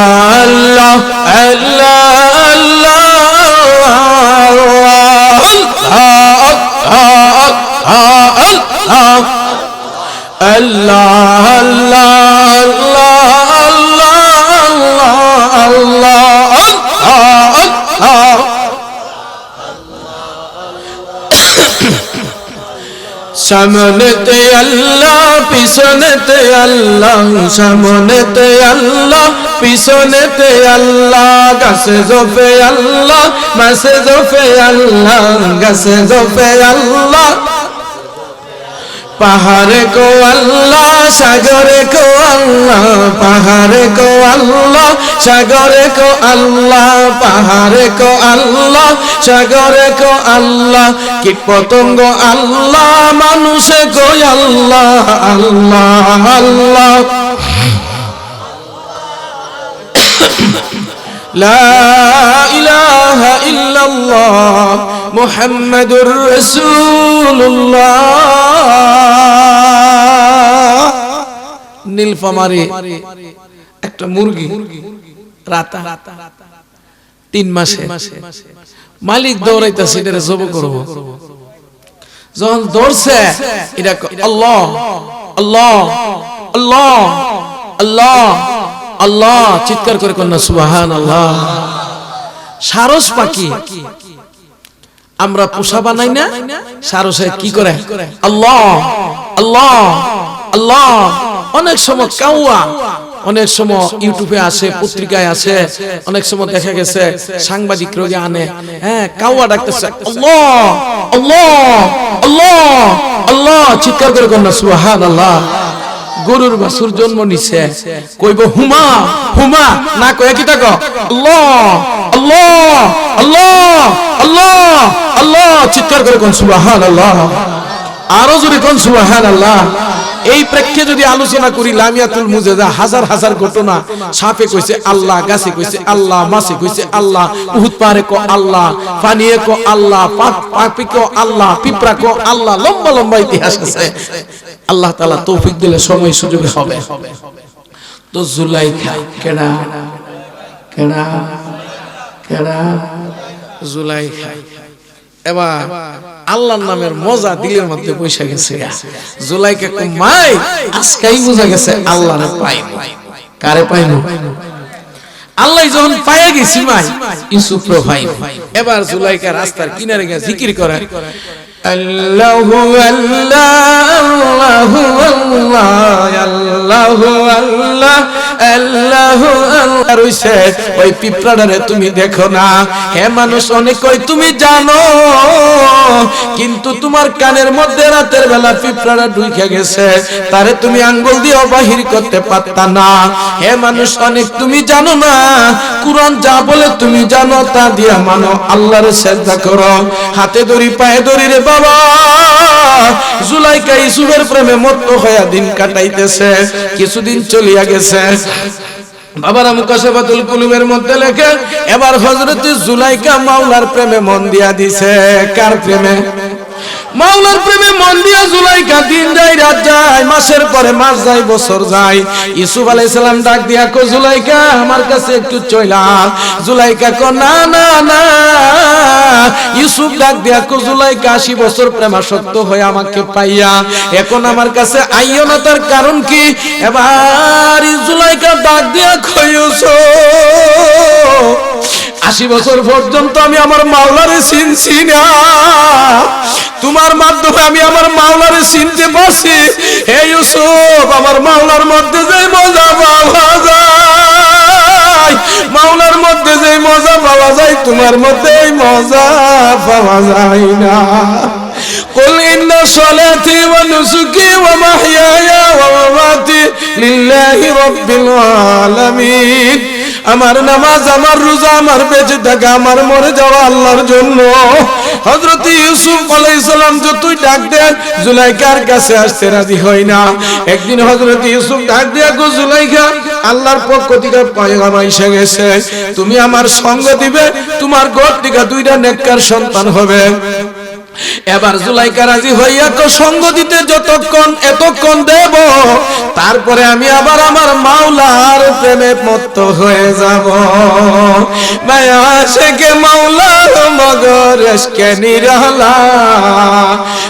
Allah Allah Allah সামনেতে আল্লাহ পিছনেতে আল্লাহ, সামনেতে আল্লাহ পিছনেতে আল্লাহ, গাছে জপে আল্লাহ মাছে জপে আল্লাহ, গাছে জপে আল্লাহ, পাহাড়ে কো আল্লাহ সাগরে কো আল্লাহ, পাহাড়ে কো আল্লাহ সাগরে কো আল্লাহ, পাহাড়ে কো আল্লাহ সাগরে কো আল্লাহ, কীট পতঙ্গ আল্লাহ মানুষে কো আল্লাহ আল্লাহ আল্লাহ। লা ইলাহা ইল্লাল্লাহ মুহাম্মাদুর রাসূলুল্লাহ। নীলফামারী একটা মুরগি রাতা 3 মাসে মালিক দৌড়াইতেছে এটা জব করব। যখন দৌড়ছে এটা আল্লাহ আল্লাহ আল্লাহ আল্লাহ আল্লাহ চিৎকার করে কন্যা সুবহানাল্লাহ। সারস পাখি আমরা পোষা বানাই না, সারসে কি করে আল্লাহ আল্লাহ আল্লাহ। অনেক সময় কাউয়া অনেক সময় ইউটিউবে আসে, পত্রিকায় আসে, অনেক সময় দেখা গেছে সাংবাদিক রোগে আনে, হ্যাঁ কাউয়া ডাকতেছে আল্লাহ আল্লাহ আল্লাহ আল্লাহ, চিৎকার করে কন্যা সুবহানাল্লাহ। গরুর বাছুর জন্ম নিছে, কইব হুমা হুমা, না কয়ে কি থাকো আল্লাহ আল্লাহ আল্লাহ আল্লাহ আল্লাহ, চিৎকার করে কোন সুবহানাল্লাহ, আরো জোরে কোন সুবহানাল্লাহ। এই প্রেক্ষে যদি আলোচনা করি লামিয়াতুল মুজেজা, হাজার হাজার ঘটনা, সাপে কইছে আল্লাহ, গাছে কইছে আল্লাহ, মাছে কইছে আল্লাহ, উহুদ পাহাড়ে কো আল্লাহ, পানিয়ে কো আল্লাহ, পাপি কো আল্লাহ, পিঁপড়া কো আল্লাহ, লম্বা লম্বা ইতিহাস আছে। আল্লাহ তাআলা তৌফিক দিলে সময় সুযোগ হবে। তো জুলাইখা কেডা কেডা কেডা? জুলাইখা। এবার আল্লাহর নামের মজা দিলের মধ্যে পয়সা গেছে। জুলাইখা কো মাই আজকেই বোঝা গেছে আল্লাহরে পাই। কারে পাইনো? আল্লাহ যখন পাইয়া গেছি মাই ইউসুফ রে ভাই। এবার জুলাইখা রাস্তার কিনারে গিয়ে জিকির করে আল্লাহু আল্লাহ আল্লাহু আল্লাহ আল্লাহু আল্লাহ আল্লাহু আল্লাহ। রইছে ওই পিঁপড়াটারে তুমি দেখো না, হে মানুষ অনেক কই তুমি জানো, কিন্তু তোমার কানের মধ্যে রাতের বেলা পিঁপড়াটা ঢুকে গেছে, তারে তুমি আঙ্গুল দিয়ে বাহির করতে পারতা না। হে মানুষ অনেক তুমি জানো না, কুরআন যা বলে তুমি জানো তা দিয়া মানো, আল্লাহর সিজদা করো, হাতে ধরি পায়ে ধরি রে বাবা। জুলাইখা ইউসুফের প্রেমে মত্ত হইয়া দিন কাটাইতেছে, কিছুদিন চলিয়া গেছে। বাবারা মুকাশাফাতুল কুলুবের মধ্যে লেখে এবার হযরত জুলাইখা মাওলার প্রেমে মন দিয়া দিছে। কার প্রেমে? মাওলার প্রেমে মন দিয়া জুলাইখা দিন যায় রাত যায়, মাসের পরে মাস যায়, বছর যায়। ইউসুফ আলাইহিস সালাম ডাক দিয়া কো জুলাইখা আমার কাছে একটু চইলা। জুলাইখা কো না না না। ইউসুফ ডাক দিয়া কো জুলাইখা 80 বছর প্রেমাসক্ত হয়ে আমাকে পাইয়া এখন আমার কাছে আইও না, তার কারণ কি? এবার জুলাইখা ডাক দিয়া কই ইউসুফ 80 বছর পর্যন্ত আমি আমার মাওলারে চিনছি না, তোমার মাধ্যমে আমি আমার মাওলারে চিনতে পারছি। হে ইউসুফ আমার মাওলার মধ্যে যে মজা পাওয়া যায়, মাওলার মধ্যে যে মজা পাওয়া যায় তোমার মধ্যে এই মজা পাওয়া যায় না। قل إن صلاتي ونسكي ومحياي ومماتي لله رب العالمين। আমার নামাজ, আমার রোজা, আমার বেঁচে থাকা, আমার মরে যাওয়া আল্লাহর জন্য। হযরত ইউসুফ আলাইহিস সালাম যতই ডাক দেন জুলাইখার কাছে আসতে রাজি হয় না। একদিন হযরত ইউসুফ ডাক দিয়া গো জুলাইখা আল্লাহর পক্ষ থেকে পয়গাম এসে গেছে, তুমি আমার সঙ্গ দিবে, তোমার ঘর থেকে 2টা নেককার সন্তান হবে। এবার জুলাইখা রাজি হইয়া তো সঙ্গ দিতে যতক্ষণ এতক্ষণ দেব, তারপরে আমি আবার আমার মাওলার প্রেমে মত্ত হয়ে যাব। মায়া শেখে মাওলা মগর এসকে নিরালা,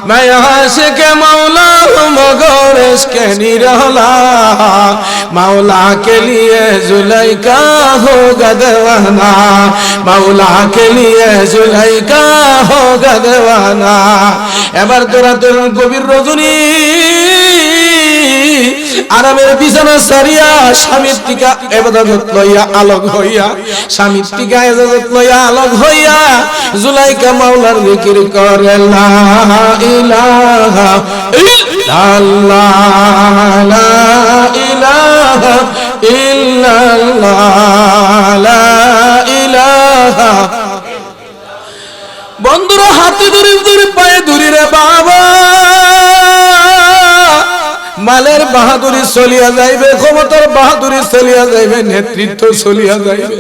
মায়া শেখে মাওলা মগর এসকে নিরালা, মাওলা के लिए जुलाइखा होगा दीवाना, माওলা के लिए जुलाइखा होगा दीवाना। এবার তোরা তোর গভীর রজনী আরামের বিছানা সারিয়া স্বামীর টিকা ইবাদত লইয়া আলোক হইয়া, স্বামীর টিকা ইবাদত লইয়া আলোক হইয়া জুলাইখা মাওলার জিকির করে লা ইলাহা ইল্লাল্লাহ লা ইলাহা ইল্লাল্লাহ লা ইলাহা। বন্ধুরা হাতে ধরে ধরে পায়ে ধরে রে বাবা, মালের বাহাদুরি চলিয়া যাইবে, ক্ষমতার বাহাদুরি চলিয়া যাইবে, নেতৃত্ব চলিয়া যাইবে।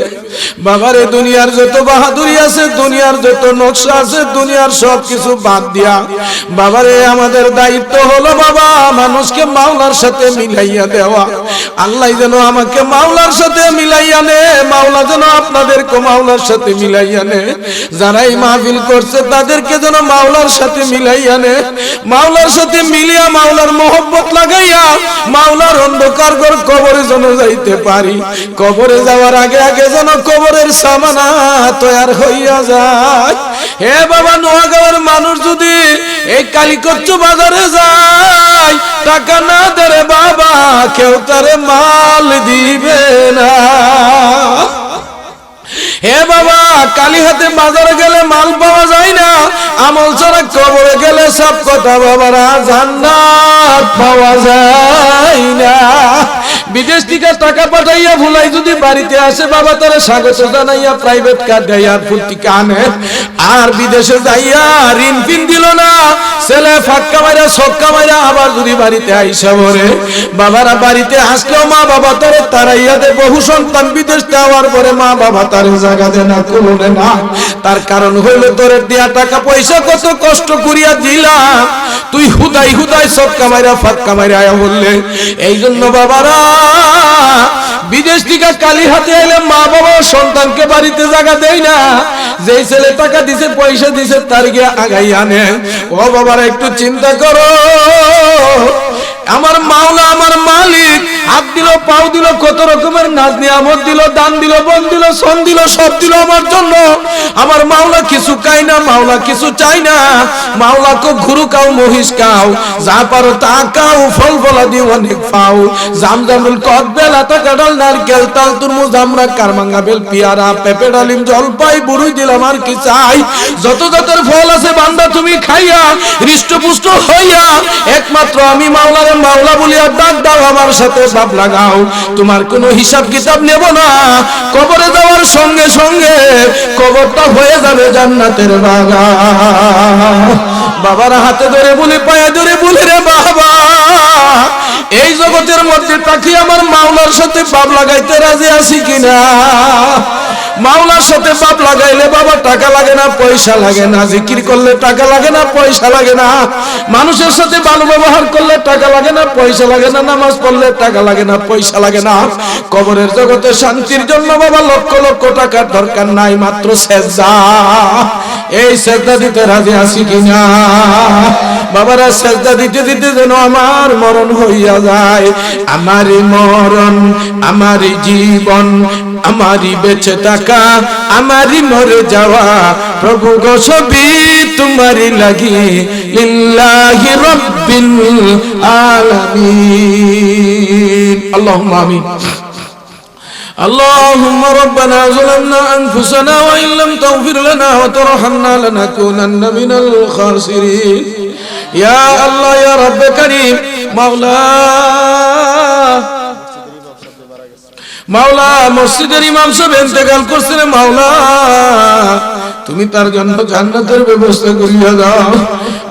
বাবারে দুনিয়ার যত বাহাদুরি আছে, দুনিয়ার যত নকশা আছে, দুনিয়ার সব কিছু বাদ দিয়া বাবারে আমাদের দায়িত্ব হলো বাবা মানুষকে মাওলার সাথে মিলাইয়া দেওয়া। আল্লাহ যেন আমাকে মাওলার সাথে মিলাইয়া নে, মাওলা যেন আপনাদেরকে মাওলার সাথে মিলাইয়া নে, যারা এই মাহফিল করছে তাদেরকে যেন মাওলার সাথে মিলাইয়া নে। মাওলার সাথে মিলিয়া মাওলার মহব্বত লাগাইয়া মাওলার অন্ধকার ঘর কবরে যেন যাইতে পারি। কবরে যাওয়ার আগে আগে যেন কবরের সামানা তৈয়ার হইয়া যায়। হে বাবা নোয়াগাঁওয়ের মানুষ যদি এই কালীকচ্ছ বাজারে যায়, নাই, টাকা না দেরে বাবা কেউ তারে মাল দিবে না। হে বাবা, কালী হাতে বাজারে গেলে মাল পাওয়া যায় না, আমল ছাড়া কবরে গেলে সব কথা বাবারা জান্নাত পাওয়া যায় না। বিদেশ থেকে টাকা পাঠাইয়া ভুলাই যদি বাড়িতে আসে বাবা তারা স্বাগত জানাইয়া প্রাইভেট কার দেয় আর পত্রিকা আনে, আর বিদেশে যাইয়া ঋণ ফিন দিল না, ছেলে ফাক্কা মাইরা ছক্কা মাইরা আবার যদি বাড়িতে আইসা বলে বাবারা বাড়িতে আসলেও মা বাবা তারে তারাইয়া দে। বহু সন্তান বিদেশ যাওয়ার পরে মা বাবা তারে জায়গা দেয় না, কোলে না। তার কারণ হইল তোরে দেয়া টাকা পয়সা কত কষ্ট করিয়া দিলাম, তুই হুদাই হুদাই ছক্কা মাইরা ফাক্কা মাইরা আয়া বললে। এই জন্য বাবারা বিদেশ থেকে কালী হাতে এলে মা বাবা সন্তানকে বাড়িতে জায়গা দেয় না। যেই ছেলে টাকা দিছে পয়সা দিছে তার গিয়ে আগাই আনে। ও বাবারা একটু চিন্তা করো, আমার মাওলা আমার মালিক হাত দিল পাও দিল, কত রকমের নাজ নিয়ামত দিল, দান দিল, বন দিল, সন দিল, সব দিল আমার জন্য। আমার মাওলা কিছু চাই না, মাওলা কিছু চাই না। মাওলা কো ঘুরু কাও মহিষ কাও, যা পারো তা কাও, ফল ফলা দিয়ে অনেক পাও। জামজামুল কদবেল আতা কাঁঠাল নারকেল তাল তুরমুজ আমরা কারমাঙ্গা বেল পিয়ারা পেঁপে ডালিম জলপাই বুড়ুই দিলাম আর কি চাই। যত যতের ফল আছে বান্দা তুমি খাইয়া হৃষ্টপুষ্ট হইয়া একমাত্র আমি মাওলারে মাওলা বলিয়া ডাক দাও, আমার সাথে বাপ লাগাও। তোমার কোনো হিসাব কিতাব নেব না, কবরে যাওয়ার সঙ্গে সঙ্গে কবরটা হয়ে যাবে জান্নাতের বাগান। বাবার হাতে ধরে বলি, পায়ে ধরে বলি, রে বাবা এই জগতের মধ্যে তাকি আমার মাওলার সাথে বাপ লাগাইতে রাজি আছি কিনা? মাওলার সাথে বাপ লাগাইলে বাবা টাকা লাগে না, পয়সা লাগে না, জিকির করলে টাকা লাগে না, পয়সা লাগে না, মানুষের সাথে ভালো ব্যবহার করলে টাকা লাগে না, পয়সা লাগে না, নামাজ পড়লে টাকা লাগে না, পয়সা লাগে না। কবরের জগতে শান্তির জন্য বাবা লক্ষ লক্ষ টাকার দরকার নাই, মাত্র সেজদা। এই সেজদা দিতে রাজি আছি কিনা? বাবারা সেজদা দিতে দিতে যেন আমার মরণ হইয়া যায়। আমারই মরণ, আমারই জীবন, আমারই বেঁচে থাকা, আমারই মরে যাওয়া, প্রভু গো সবই তোমারই লাগি, লিল্লাহি রাব্বিল আলামিন। আল্লাহুম্মা আমিন। اللهم ربنا ظلمنا أنفسنا وإن لم تغفر لنا وترحمنا لنكونن من الخاسرين يا الله يا رب كريم মাওলা মসজিদের ইমাম সাহেব ইন্তেকাল করছেন, মাওলা তুমি তার জন্য জান্নাতের ব্যবস্থা করিয়া দাও।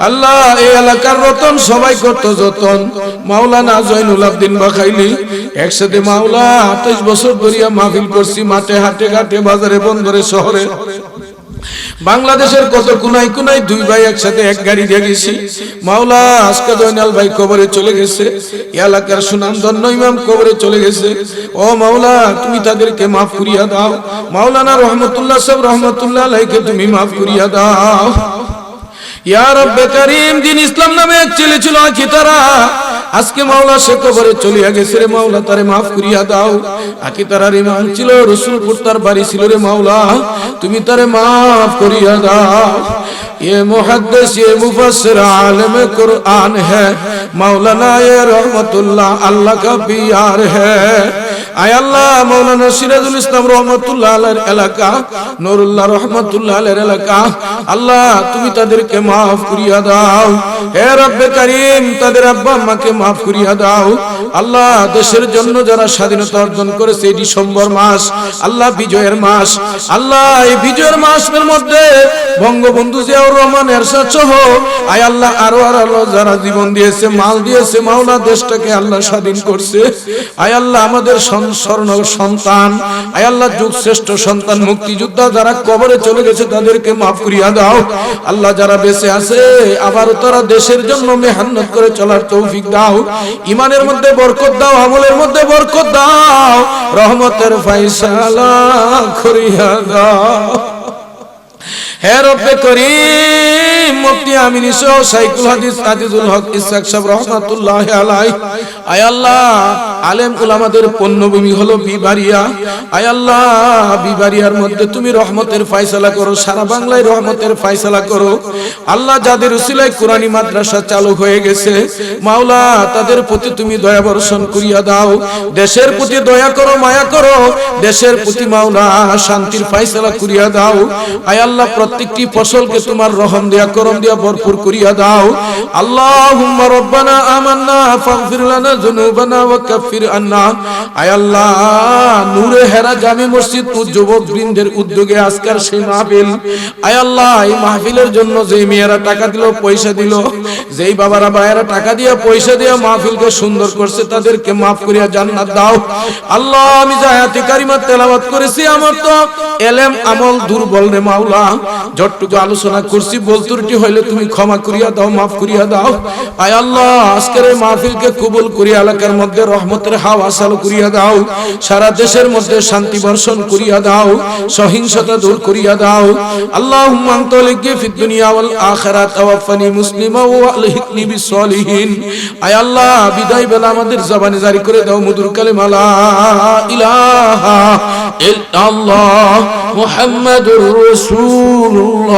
আল্লাহ এই এলাকার রতন সবাই করত যতন, মাওলানা জয়নুল আবদিন বাখাইলি একসাথে মাওলা 28 বছর ধরিয়া মাহফিল করছি, মাঠে হাটে ঘাটে বাজারে বন্দরে শহরে বাংলাদেশের কত কোনায় কোনায় দুই ভাই একসাথে এক গাড়ি দিয়ে গেছি। মাওলা আজকে জয়নাল ভাই কবরে চলে গেছে, এলাকার সুনামধন্য ইমাম কবরে চলে গেছে। ও মাওলা তুমি তাদেরকে মাফ করিয়া দাও। মাওলানা রহমতুল্লাহ সাহেব রহমতুল্লাহ আলাইকে তুমি মাফ করিয়া দাও। ইয়া রব্বে কারীম, দিন ইসলাম নামে এক ছেলে ছিল আকিতারা, আজকে মাওলা সে কবরে চলিয়া গেছে রে মাওলা, তারে মাফ করিয়া দাও। আকিতারার ইমাম ছিল, রসুলপুর তার বাড়ি ছিল রে মাওলা, তুমি তারে মাফ করিয়া দাও। ये मुहद्दिस ये मुफस्सिर आलिम कुरान है, मौलाना ये रहमतुल्लाह अल्लाह का प्यार है। आय अल्लाह मौलाना सिराजुल इस्लाम रहमतुल्लाह अलैहिर এলাকা, নুরুল্লাহ রহমাতুল্লাহ আলাইহির এলাকা, আল্লাহ তুমি তাদেরকে maaf করিয়া দাও। হে রব্বে কারীম, তাদের আব্বা আম্মাকে maaf করিয়া দাও। আল্লাহ দেশের জন্য যারা স্বাধীনতা অর্জন করেছে, এই ডিসেম্বর মাস আল্লাহ বিজয়ের মাস, আল্লাহ এই বিজয়ের মাসের মধ্যে বঙ্গবন্ধু জিয়াউর রহমান এরশাদ সহ আয় আল্লাহ আরো আরো যারা জীবন দিয়েছে, মাল দিয়েছে, মাওলা দেশটাকে আল্লাহ স্বাধীন করছে। আয় আল্লাহ আমাদের স্বর্ণ সন্তান, আয় আল্লাহ যুগ শ্রেষ্ঠ সন্তান মুক্তিযোদ্ধা যারা কবরে চলে গেছে তাদেরকে মাফ করিয়া দাও। আল্লাহ যারা বেঁচে আছে আবার তারা দেশের জন্য মেহনত করে চলার তৌফিক দাও। ইমানের মধ্যে বরকত দাও, আমলের মধ্যে বরকত দাও, রহমতের ফয়সালা করিয়া দাও। হে রব্বে করিম, মুফতি আমিন সহ শাইখুল হাদিস আজিজুল হক ইসহাক সাহেব রহমাতুল্লাহি আলাইহি, আয় আল্লাহ আলেম উলামাদের পণ্যভূমি হলো বিবাড়িয়া। আয় আল্লাহ, বিবাড়িয়ার মধ্যে তুমি রহমতের ফয়সালা করো, সারা বাংলায় রহমতের ফয়সালা করো আল্লাহ। যাদের উসিলায় কোরআনী মাদ্রাসা চালু হয়ে গেছে মাওলা, তাদের প্রতি তুমি দয়া বর্ষণ করিয়া দাও। দেশের প্রতি দয়া করো, মায়া করো, দেশের প্রতি মাওলা শান্তির ফয়সালা করিয়া দাও। আয় আল্লাহ, প্রত্যেকটি ফসলকে তোমার রহম দিয়া করম দিয়া ভরপুর করিয়া দাও। আল্লাহুম্মা রব্বানা আমান্না ফাগফির লানা যুনুবানা ওয়া কাফির আন্না। আয় আল্লাহ, নূরে হেরা জামে মসজিদ যুবক বৃন্দের উদ্যোগে আজকের সেই মাহফিল, আয় আল্লাহ, এই মাহফিলের জন্য যেই মেয়েরা টাকা দিল, পয়সা দিল, যেই বাবারা ভাইয়েরা টাকা দিয়া পয়সা দিয়া মাহফিলকে সুন্দর করছে, তাদেরকে মাফ করিয়া জান্নাত দাও। আল্লাহ, আমি যে আয়াতে কারিমা তেলাওয়াত করেছি, আমার তো এলেম আমল দুর্বল রে মাওলা, যতটুকু আলোচনা করছি বল ত্রুটি হইলে তুমি ক্ষমা করিয়া দাও, মাফ করিয়া দাও। আয় আল্লাহ, আজকের এই মাহফিলকে কবুল করিয়া এলাকার মধ্যে রহমতের হাওয়া চালু করিয়া দাও, সারা দেশের মধ্যে শান্তি বর্ষণ করিয়া দাও, সহিংসতা দূর করিয়া দাও। আল্লাহুম্মা আনতা ওয়ালিয়্যি ফিদ দুনিয়া ওয়াল আখিরাত তাওয়াফানি মুসলিমা ওয়া আলহিকনি বিস সলিহিন। আয় আল্লাহ, বিদায় বেলা আমাদের জবানে জারি করে দাও মধুর কালেমা লা ইলাহা ইল্লাল্লাহ মুহাম্মাদুর রাসূলুল্লাহ।